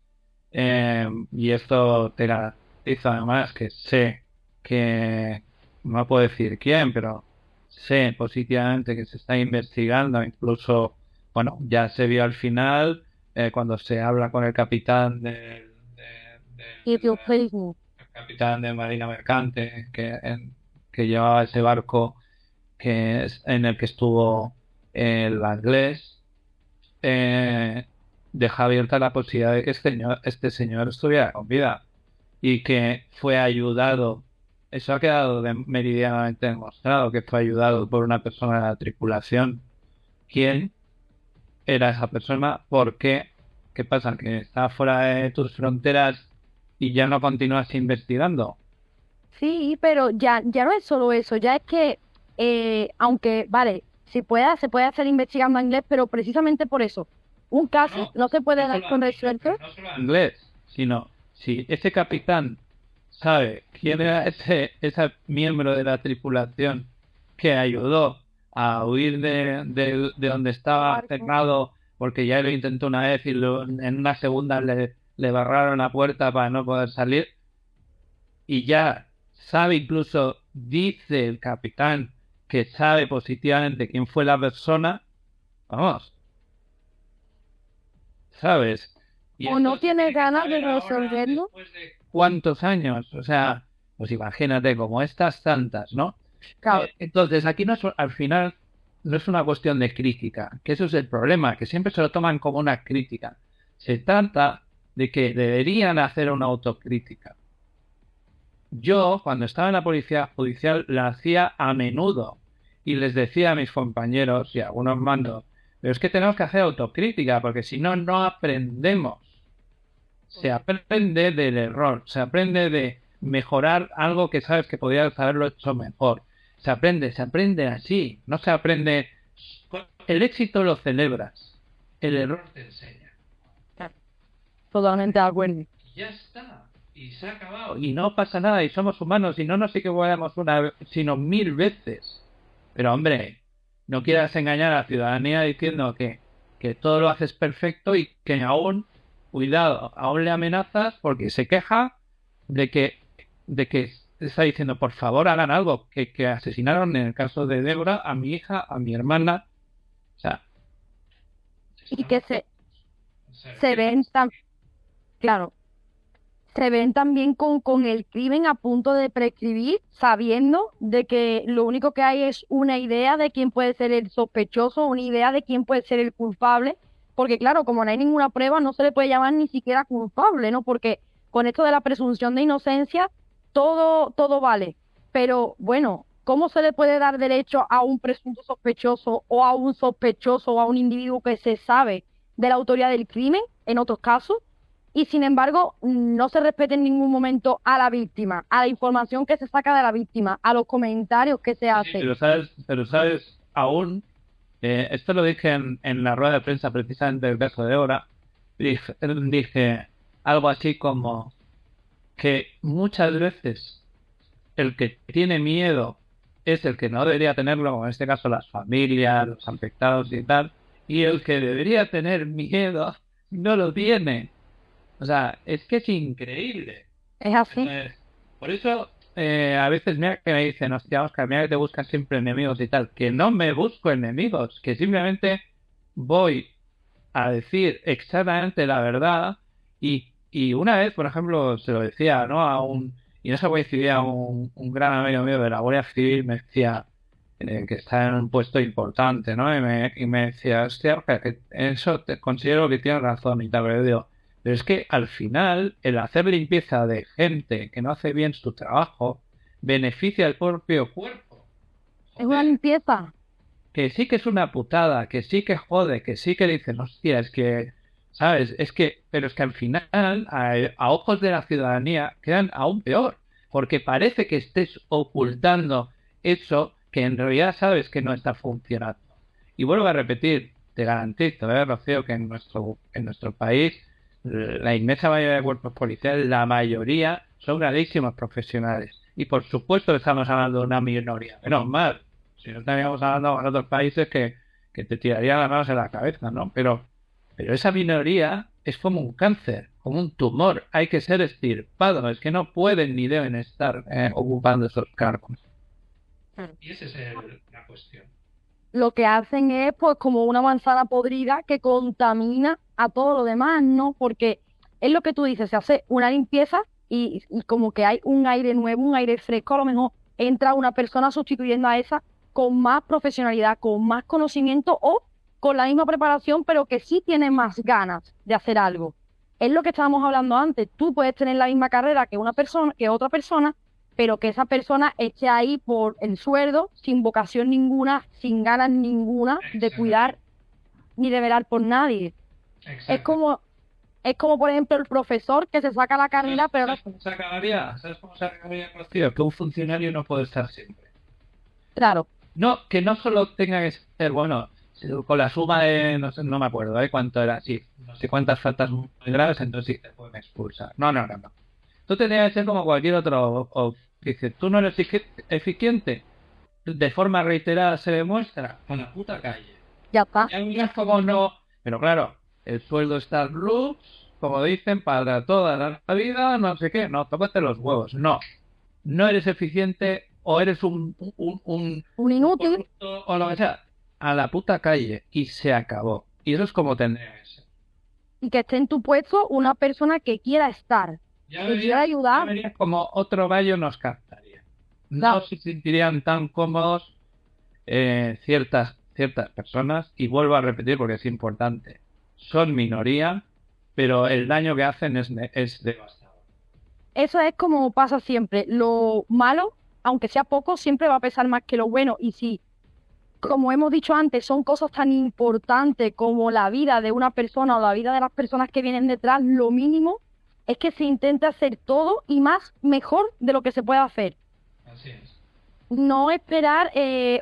y esto te garantizo además que sé que, no puedo decir quién, pero sé positivamente que se está investigando, incluso, bueno, ya se vio al final, cuando se habla con el capitán Y yo, Facebook. el capitán de Marina Mercante, que llevaba ese barco en el que estuvo el inglés, deja abierta la posibilidad de que este señor estuviera con vida y que fue ayudado. Eso ha quedado meridianamente demostrado, que fue ayudado por una persona de la tripulación. ¿Quién era esa persona? ¿Por qué? ¿Qué pasa? ¿Que está fuera de tus fronteras y ya no continúas investigando? Sí, pero ya no es solo eso, ya es que, aunque, vale, se puede hacer investigando en inglés, pero precisamente por eso, un caso No, no se puede no dar solo con pero resuelto. no solo inglés, sino si ese capitán sabe quién era ese miembro de la tripulación que ayudó a huir de donde estaba Barco. cerrado porque ya lo intentó una vez y en una segunda le barraron la puerta para no poder salir y ya sabe, incluso dice el capitán que sabe positivamente quién fue la persona, vamos, ¿sabes? Y O esto no se tiene tiene que ganas de saber ahora resolverlo. después de cuántos años, o sea, pues imagínate como estas tantas, ¿no? Claro, Entonces, aquí no es, al final no es una cuestión de crítica, que eso es el problema, que siempre se lo toman como una crítica. Se trata de que deberían hacer una autocrítica. Yo, cuando estaba en la policía judicial, la hacía a menudo y les decía a mis compañeros y a algunos mandos, pero es que tenemos que hacer autocrítica, porque si no, no aprendemos. Se aprende del error, se aprende de mejorar algo que sabes que podrías haberlo hecho mejor. Se aprende así, no se aprende. El éxito lo celebras, el error te enseña. totalmente de acuerdo. Y ya está, y se ha acabado, y no pasa nada, y somos humanos, y no nos equivocamos una vez, sino 1000 veces. Pero hombre, no quieras engañar a la ciudadanía diciendo que todo lo haces perfecto y que aún, cuidado, aún le amenazas porque se queja de que está diciendo, por favor, hagan algo, que asesinaron en el caso de Débora a mi hija, a mi hermana. O sea, Y que estamos, o sea, se ¿qué ven pasa? tan, claro, se ven también con el crimen a punto de prescribir, sabiendo de que lo único que hay es una idea de quién puede ser el sospechoso, una idea de quién puede ser el culpable, porque claro, como no hay ninguna prueba, no se le puede llamar ni siquiera culpable, ¿no? Porque con esto de la presunción de inocencia, todo vale. Pero bueno, ¿cómo se le puede dar derecho a un presunto sospechoso o a un sospechoso o a un individuo que se sabe de la autoría del crimen en otros casos? Y sin embargo, no se respeta en ningún momento a la víctima, a la información que se saca de la víctima, a los comentarios que se Sí, sí, hacen. pero sabes, aún, esto lo dije en la rueda de prensa precisamente del caso de Débora, dije algo así como que muchas veces el que tiene miedo es el que no debería tenerlo, como en este caso las familias, los afectados y tal, y el que debería tener miedo no lo tiene. O sea, es que es increíble. Es así. Entonces, por eso a veces mira que me dicen, hostia, Oscar, mira que te buscas siempre enemigos y tal, que no me busco enemigos, que simplemente voy a decir exactamente la verdad y una vez, por ejemplo, se lo decía, ¿no? Y en eso coincidía un gran amigo mío de la Guardia Civil, me decía que está en un puesto importante, ¿no? Y me decía, hostia, Oscar, que eso te considero que tienes razón y tal, pero yo digo, pero es que al final el hacer limpieza de gente que no hace bien su trabajo beneficia al propio cuerpo. Es una Joder, limpieza. que sí que es una putada, que sí que jode, que sí que dicen, hostia, es que, ¿sabes? Pero es que al final, a ojos de la ciudadanía, quedan aún peor, porque parece que estés ocultando eso que en realidad sabes que no está funcionando. Y vuelvo a repetir, te garantizo, Rocío, que en nuestro país, la inmensa mayoría de cuerpos policiales, la mayoría son grandísimos profesionales. Y por supuesto estamos hablando de una minoría. Menos mal, si no estaríamos hablando con otros países que te tirarían las manos en la cabeza, ¿no? Pero esa minoría es como un cáncer, como un tumor. Hay que ser extirpado. Es que no pueden ni deben estar ocupando esos cargos. Y esa es la cuestión. Lo que hacen es pues como una manzana podrida que contamina a todo lo demás, ¿no? Porque es lo que tú dices, se hace una limpieza y como que hay un aire nuevo, un aire fresco, a lo mejor entra una persona sustituyendo a esa con más profesionalidad, con más conocimiento o con la misma preparación, pero que sí tiene más ganas de hacer algo. Es lo que estábamos hablando antes. Tú puedes tener la misma carrera que una persona, que otra persona, pero que esa persona esté ahí por el sueldo, sin vocación ninguna, sin ganas ninguna de Exactamente. cuidar ni de velar por nadie. Es Exactamente. como Es como, por ejemplo, el profesor que se saca la ¿Sabes, carrera, pero no. sabes cómo se acabaría? ¿Sabes cómo se acabaría, Rocío? Que un funcionario no puede estar siempre. Claro, No, que no solo tenga que ser, bueno, con la suma de, no sé, no me acuerdo, cuánto era, sí, no sé cuántas faltas muy graves, entonces sí te pueden expulsar. No, no, no, no. Tú tendrías que ser como cualquier otro oficio. Tú no eres eficiente, de forma reiterada se demuestra a la puta calle. ya está. Ya miras como no. Pero claro, el sueldo está luz, como dicen, para toda la vida, no sé qué, no, tócate los huevos. No, no eres eficiente o eres Un un inútil corrupto o lo que sea. A la puta calle y se acabó. Y eso es como tendría que ser. y que esté en tu puesto una persona que quiera estar, Ya que quiera verías, ya ayudar. verías como otro gallo nos captaría. No Claro, se sentirían tan cómodos ciertas personas, y vuelvo a repetir porque es importante, son minoría, pero el daño que hacen es devastador. eso es como pasa siempre. Lo malo, aunque sea poco, siempre va a pesar más que lo bueno. Y si, como hemos dicho antes, son cosas tan importantes como la vida de una persona o la vida de las personas que vienen detrás, lo mínimo es que se intente hacer todo y más mejor de lo que se puede hacer. Así es. No esperar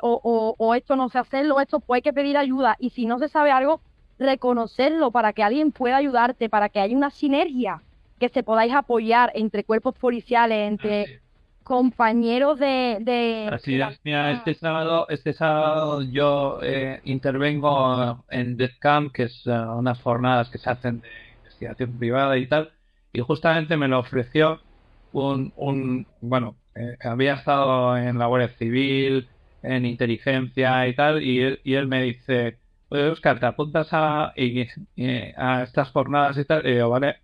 o esto no sé hacerlo, esto pues hay que pedir ayuda. Y si no se sabe algo, reconocerlo para que alguien pueda ayudarte, para que haya una sinergia, que se podáis apoyar entre cuerpos policiales, Así entre es. compañeros Así es. Mira, este sábado yo intervengo en DEFCAM, que es unas jornadas que se hacen de investigación privada y tal, y justamente me lo ofreció bueno, había estado en la Guardia Civil, en inteligencia y tal, y él me dice, oye, Oscar, ¿te apuntas a estas jornadas y tal? Y digo, vale.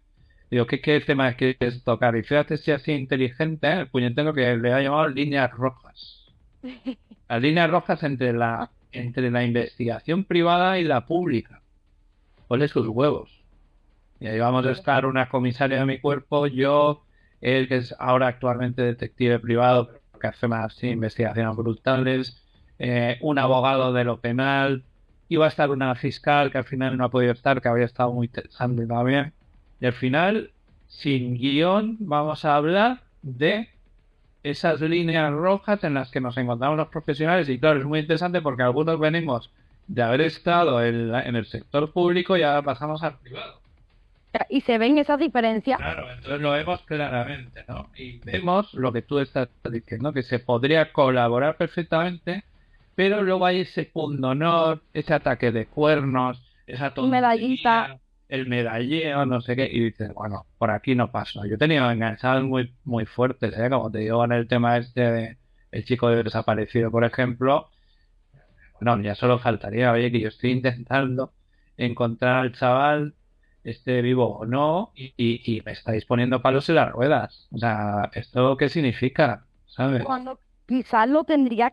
Digo, ¿qué tema quieres tocar? Y fíjate si así inteligente, el puñetero que le ha llamado líneas rojas. Las líneas rojas entre la investigación privada y la pública. Ole sus huevos. Y ahí vamos a estar una comisaria de mi cuerpo, yo, él que es ahora actualmente detective privado, pero que hace más investigaciones brutales, un abogado de lo penal, iba a estar una fiscal que al final no ha podido estar, que había estado muy interesante también. Y al final, sin guión, vamos a hablar de esas líneas rojas en las que nos encontramos los profesionales. Y claro, es muy interesante porque algunos venimos de haber estado en el sector público y ahora pasamos al privado. y se ven esas diferencias. Claro, entonces lo vemos claramente, ¿no? Y vemos lo que tú estás diciendo, que se podría colaborar perfectamente, pero luego hay ese pundonor, ese ataque de cuernos, esa Medallita, tontería, el medalleo, no sé qué, y dices, bueno, por aquí no paso. Yo he tenido enganchados muy, muy fuertes, ¿eh? Como te digo, en el tema este de el chico desaparecido, por ejemplo, bueno, ya solo faltaría, oye, que yo estoy intentando encontrar al chaval, esté vivo o no, y me estáis poniendo palos en las ruedas. O sea, ¿esto qué significa? ¿Sabes? cuando quizás lo tendría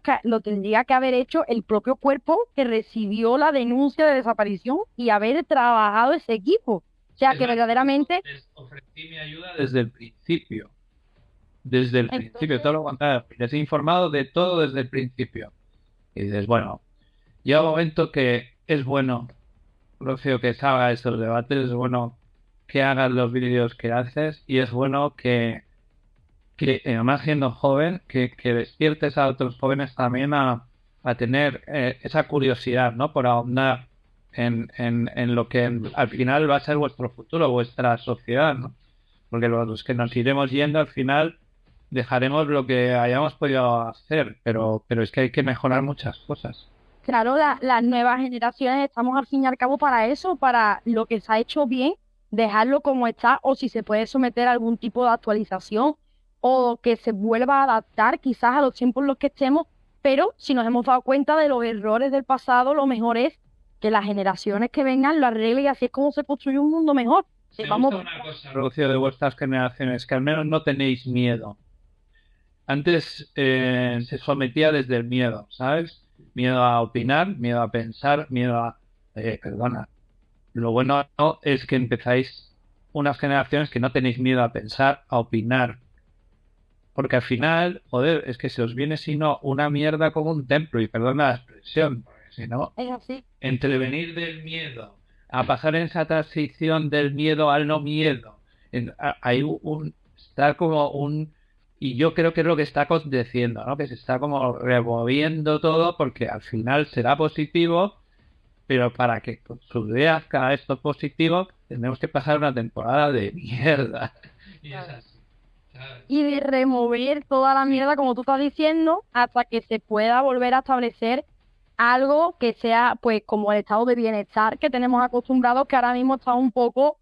que haber hecho el propio cuerpo que recibió la denuncia de desaparición y haber trabajado ese equipo. O sea, Es que más, verdaderamente, les ofrecí mi ayuda desde el principio. Desde el principio, todo entonces, lo contrario. Les he informado de todo desde el principio. Y dices, bueno, llega un momento que es bueno, Rocío, que salga estos debates, es bueno que hagas los vídeos que haces, y es bueno que además siendo joven, que despiertes a otros jóvenes también a tener esa curiosidad, ¿no? Por ahondar en lo que al final va a ser vuestro futuro, vuestra sociedad, ¿no? Porque los que nos iremos yendo al final dejaremos lo que hayamos podido hacer, pero es que hay que mejorar muchas cosas. claro, las nuevas generaciones estamos al fin y al cabo para eso, para lo que se ha hecho bien, dejarlo como está, o si se puede someter a algún tipo de actualización, o que se vuelva a adaptar quizás a los tiempos en los que estemos, pero si nos hemos dado cuenta de los errores del pasado, lo mejor es que las generaciones que vengan lo arreglen y así es como se construye un mundo mejor. Si Me vamos, gusta una cosa, Rocío, de vuestras generaciones, que al menos no tenéis miedo. Antes se sometía desde el miedo, ¿sabes? Miedo a opinar, miedo a pensar, miedo a... perdona. Lo bueno no es que empezáis unas generaciones que no tenéis miedo a pensar, a opinar. Porque al final, joder, es que se os viene si no una mierda como un templo, y perdona la expresión, porque si no, es así. entre venir del miedo a pasar en esa transición del miedo al no miedo. Hay está como y yo creo que es lo que está aconteciendo, ¿no? Que se está como removiendo todo porque al final será positivo, pero para que suceda esto positivo tenemos que pasar una temporada de mierda. Y es así, ¿sabes? Y de remover toda la mierda, como tú estás diciendo, hasta que se pueda volver a establecer algo que sea, pues, como el estado de bienestar que tenemos acostumbrados, que ahora mismo está un poco,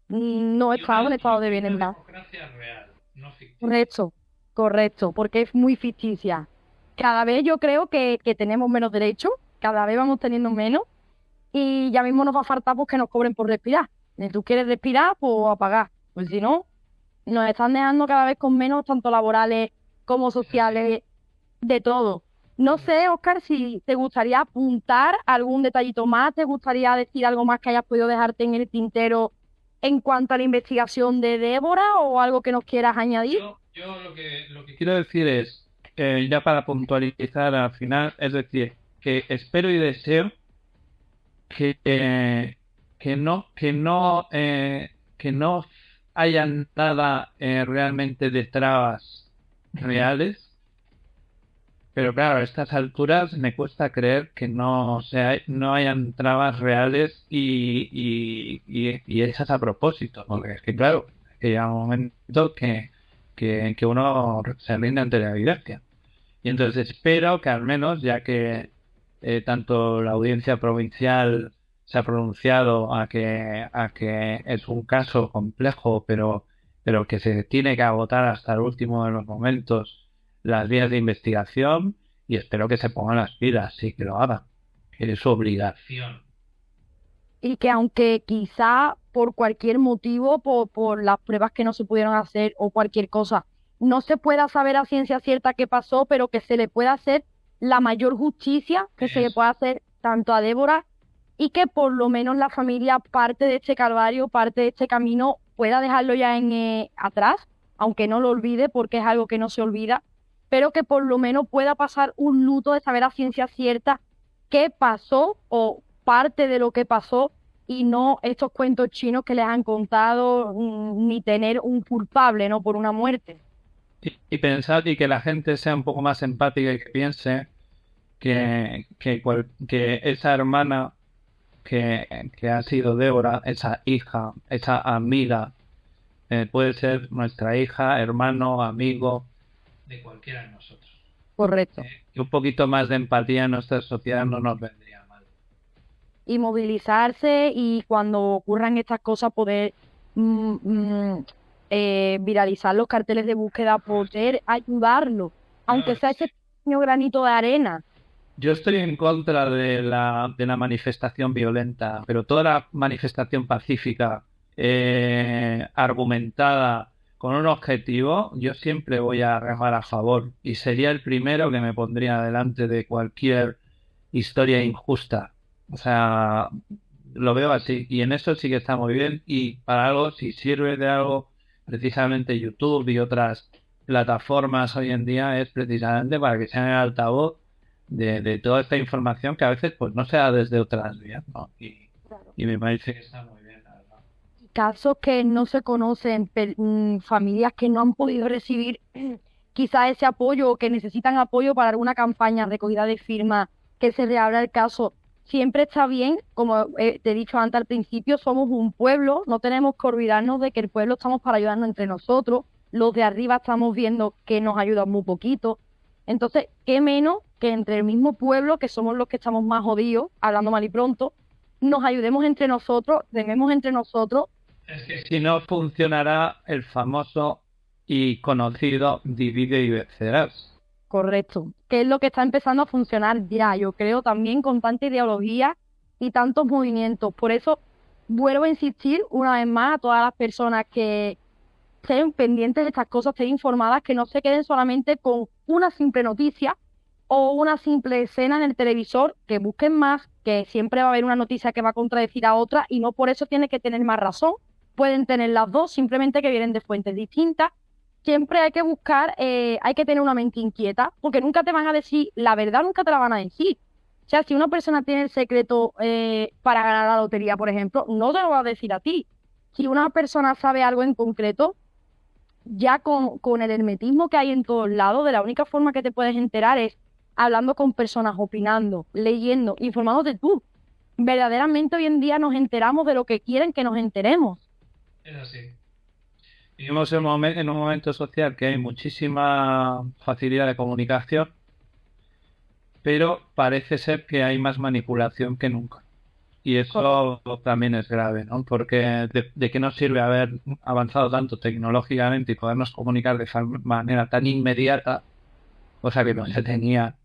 no está en estado de bienestar. Democracia real, no ficticia. Correcto, correcto, porque es muy ficticia. Cada vez yo creo que tenemos menos derechos, cada vez vamos teniendo menos, y ya mismo nos va a faltar pues, que nos cobren por respirar. Si tú quieres respirar, pues apagar. Pues si no, nos están dejando cada vez con menos, tanto laborales como sociales, de todo. No sé, Óscar, si te gustaría apuntar algún detallito más, te gustaría decir algo más que hayas podido dejarte en el tintero en cuanto a la investigación de Débora o algo que nos quieras añadir. Yo lo que quiero decir es, ya para puntualizar al final, es decir, que espero y deseo que no hayan nada realmente de trabas reales. Pero claro, a estas alturas me cuesta creer que no hayan trabas reales y hechas a propósito, porque es que claro, que llega un momento que uno se rinde ante la evidencia. Y entonces espero que al menos, ya que tanto la audiencia provincial se ha pronunciado a que es un caso complejo, pero que se tiene que agotar hasta el último de los momentos las vías de investigación, y espero que se pongan las pilas y que lo hagan, que es su obligación. Y que aunque quizá por cualquier motivo, por las pruebas que no se pudieron hacer o cualquier cosa, no se pueda saber a ciencia cierta qué pasó, pero que se le pueda hacer la mayor justicia que se le pueda hacer tanto a Débora y que por lo menos la familia parte de este calvario, parte de este camino, pueda dejarlo ya atrás, aunque no lo olvide porque es algo que no se olvida, pero que por lo menos pueda pasar un luto de saber a ciencia cierta qué pasó o parte de lo que pasó y no estos cuentos chinos que les han contado ni tener un culpable, ¿no? Por una muerte. Y pensar y que la gente sea un poco más empática y que piense que esa hermana que ha sido Débora, esa hija, esa amiga, puede ser nuestra hija, hermano, amigo, de cualquiera de nosotros. Correcto. Y un poquito más de empatía en nuestra sociedad no nos vendría mal. Y movilizarse y cuando ocurran estas cosas poder viralizar los carteles de búsqueda, poder ayudarlo, aunque sea ese pequeño granito de arena. Yo estoy en contra de la manifestación violenta, pero toda la manifestación pacífica, argumentada, con un objetivo, yo siempre voy a remar a favor y sería el primero que me pondría delante de cualquier historia injusta. O sea, lo veo así y en eso sí que está muy bien y para algo, si sirve de algo, precisamente YouTube y otras plataformas hoy en día es precisamente para que sean el altavoz de toda esta información que a veces pues no se da desde otras vías, ¿no? Y me parece que está muy bien, la verdad. Casos que no se conocen, familias que no han podido recibir quizá ese apoyo o que necesitan apoyo para alguna campaña, recogida de firmas, que se reabra el caso. Siempre está bien, como te he dicho antes al principio, somos un pueblo, no tenemos que olvidarnos de que el pueblo estamos para ayudarnos entre nosotros, los de arriba estamos viendo que nos ayudan muy poquito. Entonces, qué menos que entre el mismo pueblo, que somos los que estamos más jodidos, hablando mal y pronto, nos ayudemos entre nosotros, rememos entre nosotros. Es que si no funcionará el famoso y conocido divide y vencerás. Correcto, que es lo que está empezando a funcionar ya, yo creo, también con tanta ideología y tantos movimientos. Por eso vuelvo a insistir una vez más a todas las personas que estén pendientes de estas cosas, estén informadas, que no se queden solamente con una simple noticia o una simple escena en el televisor, que busquen más, que siempre va a haber una noticia que va a contradecir a otra y no por eso tiene que tener más razón. Pueden tener las dos, simplemente que vienen de fuentes distintas. Siempre hay que buscar, hay que tener una mente inquieta, porque nunca te van a decir la verdad, nunca te la van a decir. sea, si una persona tiene el secreto para ganar la lotería, por ejemplo, no te lo va a decir a ti. Si una persona sabe algo en concreto, ya con el hermetismo que hay en todos lados, de la única forma que te puedes enterar es hablando con personas, opinando, leyendo, informándote tú. Verdaderamente hoy en día nos enteramos de lo que quieren que nos enteremos. Es así. Vivimos en un momento social que hay muchísima facilidad de comunicación, pero parece ser que hay más manipulación que nunca. Y eso también es grave, ¿no? Porque ¿de qué nos sirve haber avanzado tanto tecnológicamente y podernos comunicar de esa manera tan inmediata, cosa que no se tenía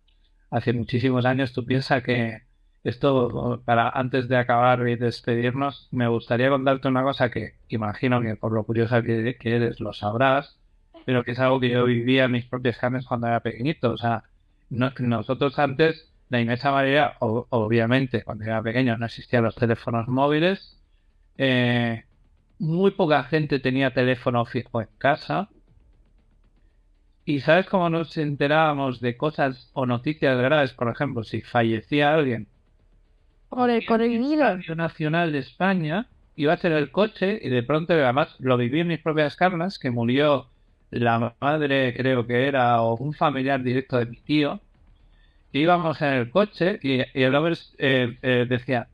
hace muchísimos años? Tú piensas que esto, para antes de acabar y despedirnos, me gustaría contarte una cosa que imagino que por lo curiosa que eres lo sabrás, pero que es algo que yo vivía en mis propias carnes cuando era pequeñito. O sea, nosotros antes, la inmensa mayoría, obviamente, cuando era pequeño no existían los teléfonos móviles, muy poca gente tenía teléfono fijo en casa. ¿Y sabes cómo nos enterábamos de cosas o noticias graves? Por ejemplo, si fallecía alguien. Por el El Radio Nacional de España iba a ser el coche y de pronto, además, lo viví en mis propias carnes, que murió la madre, creo que era, o un familiar directo de mi tío. Íbamos en el coche y el hombre decía: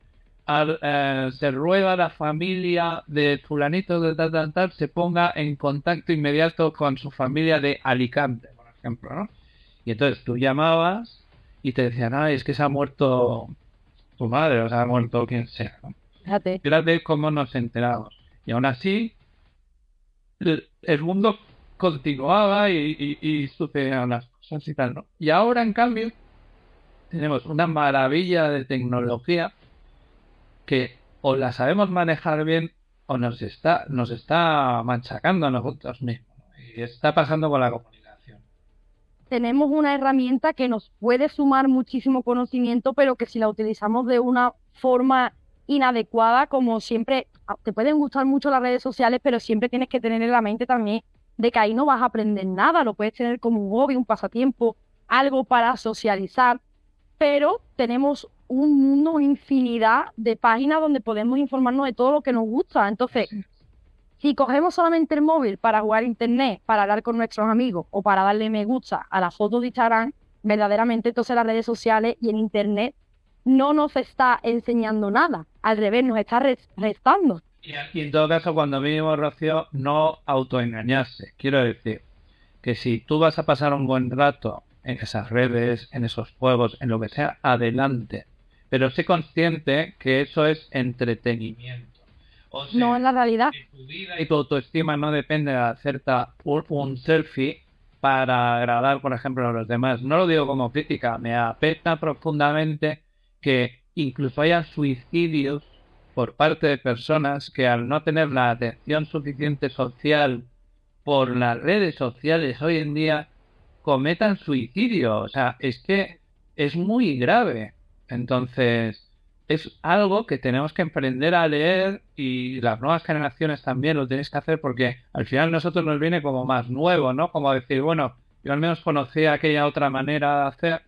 se ruega a la familia de fulanito de tal, se ponga en contacto inmediato con su familia de Alicante, por ejemplo, ¿no? Y entonces tú llamabas y te decían: es que se ha muerto tu madre, o se ha muerto quien sea, ¿no? Fíjate. Fíjate cómo nos enteramos. Y aún así, el mundo continuaba y sucedían las cosas y tal, ¿no? Y ahora, en cambio, tenemos una maravilla de tecnología que o la sabemos manejar bien o nos está machacando a nosotros mismos. Y está pasando con la comunicación. Tenemos una herramienta que nos puede sumar muchísimo conocimiento, pero que si la utilizamos de una forma inadecuada, como siempre, te pueden gustar mucho las redes sociales, pero siempre tienes que tener en la mente también de que ahí no vas a aprender nada, lo puedes tener como un hobby, un pasatiempo, algo para socializar, pero tenemos un mundo, una infinidad de páginas donde podemos informarnos de todo lo que nos gusta. Entonces, si cogemos solamente el móvil para jugar internet, para hablar con nuestros amigos o para darle me gusta a las fotos de Instagram, verdaderamente entonces las redes sociales y el internet no nos está enseñando nada. Al revés, nos está restando. Y en todo caso, cuando mínimo, Rocío, no autoengañarse. Quiero decir que si tú vas a pasar un buen rato en esas redes, en esos juegos, en lo que sea, adelante. Pero sé consciente que eso es entretenimiento. O sea, no es la realidad. Tu vida y tu autoestima no depende de hacerte un selfie para agradar, por ejemplo, a los demás. No lo digo como crítica, me apesta profundamente que incluso haya suicidios por parte de personas que, al no tener la atención suficiente social por las redes sociales hoy en día, cometan suicidio. O sea, es que es muy grave. Entonces, es algo que tenemos que aprender a leer, y las nuevas generaciones también lo tenéis que hacer, porque al final a nosotros nos viene como más nuevo, ¿no? Como decir, bueno, yo al menos conocía aquella otra manera de hacer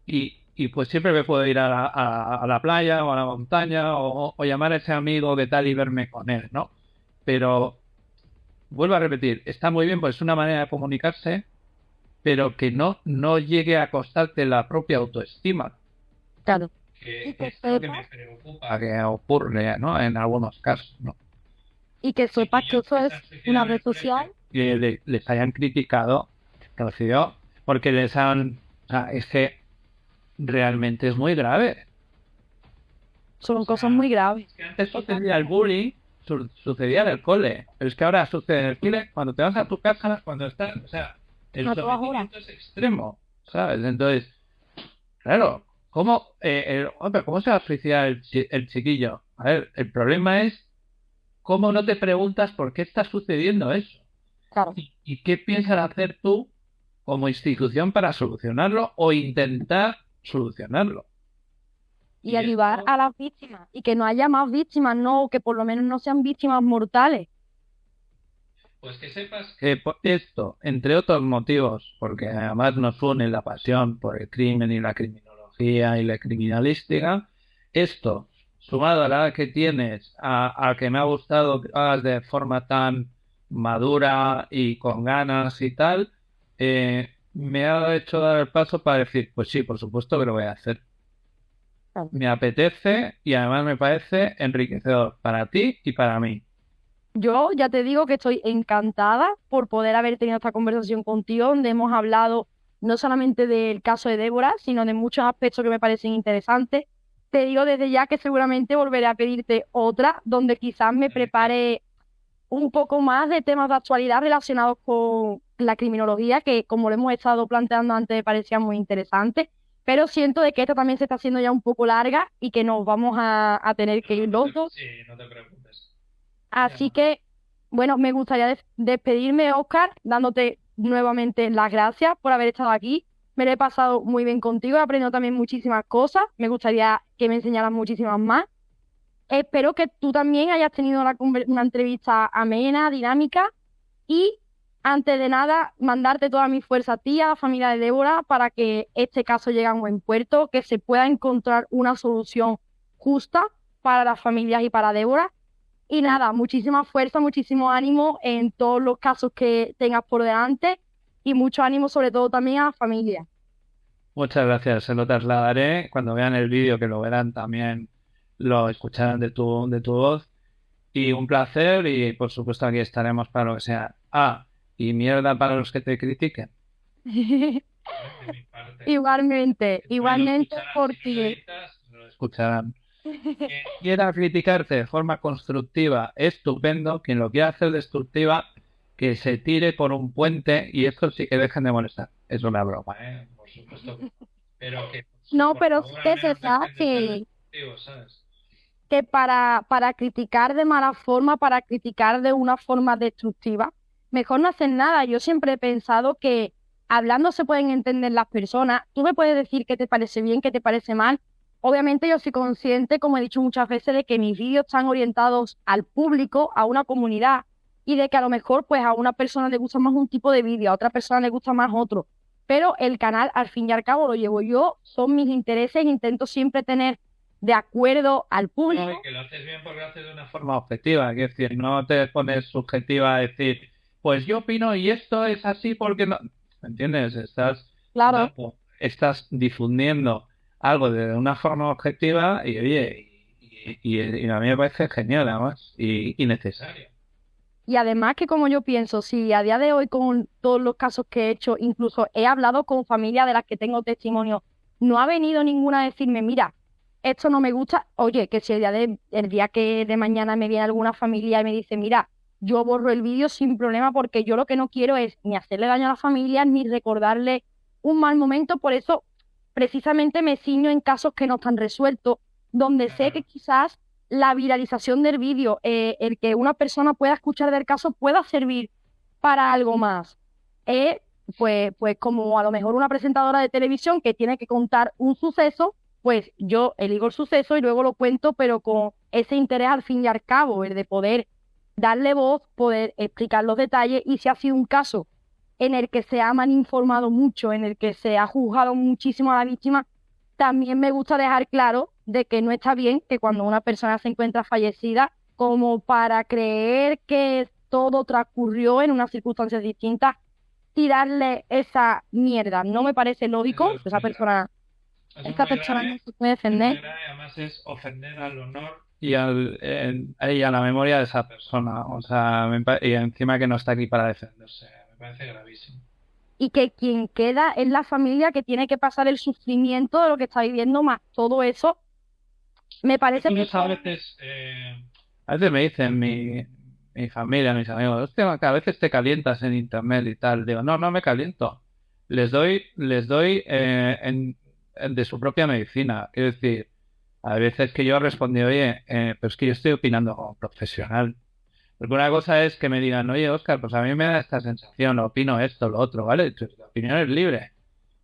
y pues siempre me puedo ir a la playa o a la montaña o llamar a ese amigo de tal y verme con él, ¿no? Pero vuelvo a repetir, está muy bien, pues es una manera de comunicarse, pero que no llegue a costarte la propia autoestima. Claro. Que es lo que me preocupa que ocurre, ¿no? En algunos casos, ¿no? Y que sepas que eso es una red social. Que les hayan criticado, Rocío, porque les han... O sea, es que realmente es muy grave. Son cosas muy graves. Que antes sucedía el bullying, sucedía en el cole, pero es que ahora sucede en el cole cuando te vas a tu casa, cuando estás... O sea, el sometimiento es extremo, ¿sabes? Entonces, claro, ¿cómo se va a suicidar el chiquillo? A ver, el problema es cómo no te preguntas por qué está sucediendo eso. Claro. ¿Y qué piensas hacer tú como institución para solucionarlo o intentar solucionarlo? Y ayudar a las víctimas. Y que no haya más víctimas, no, que por lo menos no sean víctimas mortales. Pues que sepas que por esto, entre otros motivos, porque además nos une la pasión por el crimen y la criminología, criminología y la criminalística. Esto, sumado a la que tienes, a que me ha gustado que hagas de forma tan madura y con ganas y tal, me ha hecho dar el paso para decir, pues sí, por supuesto que lo voy a hacer. Me apetece y además me parece enriquecedor para ti y para mí. Yo ya te digo que estoy encantada por poder haber tenido esta conversación contigo, donde hemos hablado no solamente del caso de Débora, sino de muchos aspectos que me parecen interesantes. Te digo desde ya que seguramente volveré a pedirte otra, donde quizás me prepare un poco más de temas de actualidad relacionados con la criminología, que como lo hemos estado planteando antes me parecía muy interesante, pero siento de que esta también se está haciendo ya un poco larga y que nos vamos a tener que ir los dos. Sí, no te preocupes. Así que, bueno, me gustaría despedirme, Oscar, dándote nuevamente las gracias por haber estado aquí. Me lo he pasado muy bien contigo, he aprendido también muchísimas cosas. Me gustaría que me enseñaras muchísimas más. Espero que tú también hayas tenido una entrevista amena, dinámica. Y antes de nada, mandarte toda mi fuerza a ti, a la familia de Débora, para que este caso llegue a un buen puerto, que se pueda encontrar una solución justa para las familias y para Débora. Y nada, muchísima fuerza, muchísimo ánimo en todos los casos que tengas por delante y mucho ánimo sobre todo también a la familia. Muchas gracias, se lo trasladaré. Cuando vean el vídeo, que lo verán también, lo escucharán de tu voz. Y un placer y por supuesto aquí estaremos para lo que sea. Y mierda para los que te critiquen. Igualmente, porque Lo escucharán. Quien quiera criticarte de forma constructiva, estupendo. Quien lo quiera hacer destructiva, que se tire por un puente y esto sí que dejen de molestar. Es una broma, por supuesto. Pero que, no, por pero favor, sí al que menos se sabe dejen de ser destructivos, ¿sabes? que para criticar de mala forma, para criticar de una forma destructiva, mejor no hacer nada. Yo siempre he pensado que hablando se pueden entender las personas. Tú me puedes decir qué te parece bien, qué te parece mal. Obviamente yo soy consciente, como he dicho muchas veces, de que mis vídeos están orientados al público, a una comunidad, y de que a lo mejor pues a una persona le gusta más un tipo de vídeo, a otra persona le gusta más otro. Pero el canal, al fin y al cabo, lo llevo yo, son mis intereses, intento siempre tener de acuerdo al público. No, y que lo haces bien porque lo haces de una forma objetiva, es decir, no te pones subjetiva a decir, pues yo opino y esto es así porque no. ¿Me entiendes? Claro. Estás difundiendo algo de una forma objetiva y oye, y a mí me parece genial además y necesario. Y además que como yo pienso, si a día de hoy con todos los casos que he hecho, incluso he hablado con familias de las que tengo testimonio, no ha venido ninguna a decirme, mira, esto no me gusta. Oye, que si el día que de mañana me viene alguna familia y me dice, mira, yo borro el vídeo sin problema porque yo lo que no quiero es ni hacerle daño a la familia ni recordarle un mal momento. Por eso precisamente me ciño en casos que no están resueltos, donde sé que quizás la viralización del vídeo, el que una persona pueda escuchar del caso pueda servir para algo más. Pues como a lo mejor una presentadora de televisión que tiene que contar un suceso, pues yo elijo el suceso y luego lo cuento, pero con ese interés al fin y al cabo, el de poder darle voz, poder explicar los detalles. Y si ha sido un caso en el que se ha malinformado mucho, en el que se ha juzgado muchísimo a la víctima, también me gusta dejar claro de que no está bien que cuando una persona se encuentra fallecida, como para creer que todo transcurrió en unas circunstancias distintas, tirarle esa mierda. No me parece lógico. Esta persona no se puede defender. Además es ofender al honor y a la memoria de esa persona. O sea, y encima que no está aquí para defenderse. Me parece gravísimo. Y que quien queda es la familia que tiene que pasar el sufrimiento de lo que está viviendo, más todo eso. Me parece que a veces me dicen mi familia, mis amigos, hostia, que a veces te calientas en internet y tal. Digo, no me caliento. Les doy de su propia medicina. Quiero decir, a veces que yo he respondido, oye, pero es que yo estoy opinando como profesional. Porque una cosa es que me digan, oye, Óscar, pues a mí me da esta sensación, opino esto, lo otro, ¿vale? Tu opinión es libre.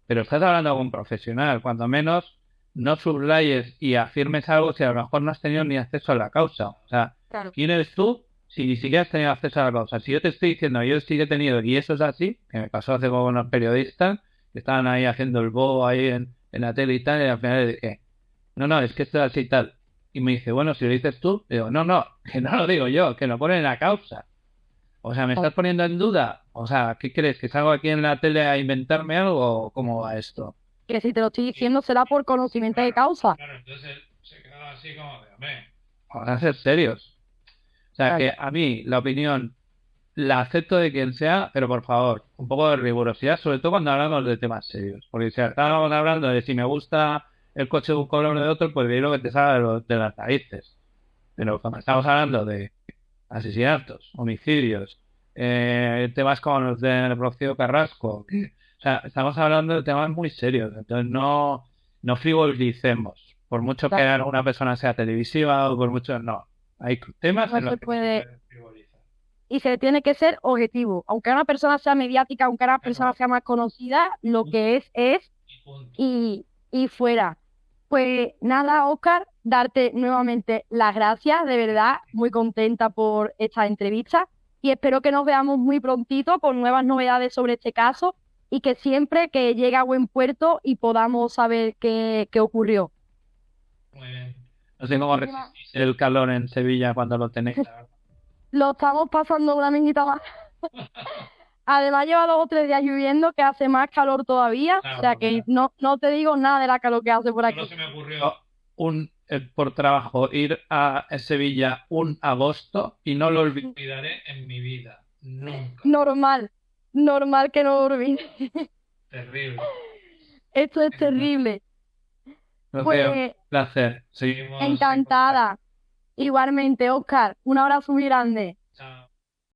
Pero estás hablando con un profesional, cuando menos no subrayes y afirmes algo si a lo mejor no has tenido ni acceso a la causa. O sea, claro. ¿Quién eres tú si ni siquiera has tenido acceso a la causa? Si yo te estoy diciendo, yo sí que he tenido, y eso es así, que me pasó hace poco con los periodistas, que estaban ahí haciendo el bobo ahí en la tele y tal, y al final le dije, no, es que esto es así y tal. Y me dice, bueno, si lo dices tú, digo, no, que no lo digo yo, que lo ponen en la causa. O sea, ¿me estás poniendo en duda? O sea, ¿qué crees? ¿Que salgo aquí en la tele a inventarme algo o cómo va esto? Que si te lo estoy diciendo será por conocimiento de causa. Claro, entonces él se quedaba así como de, hombre, vamos a ser serios. O sea, que Claro. a mí la opinión la acepto de quien sea, pero por favor, un poco de rigurosidad, sobre todo cuando hablamos de temas serios. Porque si estábamos hablando de si me gusta el coche de un color o de otro, pues de lo que te salga de las narices. Pero cuando estamos hablando de asesinatos, homicidios, temas como los de Rocío Carrasco, o sea, estamos hablando de temas muy serios. Entonces no frivolicemos. Por mucho que Claro. alguna persona sea televisiva o por mucho, no. Hay temas No en los se que no se puede, puede frivolizar. y se tiene que ser objetivo. Aunque una persona sea mediática, aunque una persona sea más conocida, lo que es y fuera. Pues nada, Oscar, darte nuevamente las gracias, de verdad, muy contenta por esta entrevista y espero que nos veamos muy prontito con nuevas novedades sobre este caso y que siempre que llegue a buen puerto y podamos saber qué ocurrió. Muy bien. No sé cómo resistís el calor en Sevilla cuando lo tenéis, la verdad. Lo estamos pasando una minita más. Además lleva 2 o 3 días lloviendo que hace más calor todavía, o sea que no te digo nada de la calor que hace por aquí. Solo se me ocurrió por trabajo ir a Sevilla un agosto y no lo olvidaré en mi vida. Nunca. Normal que no lo olvides. Terrible. Esto es terrible. No sé, un Pues placer. Seguimos en contacto. encantada. Igualmente, Oscar, un abrazo muy grande. Chao.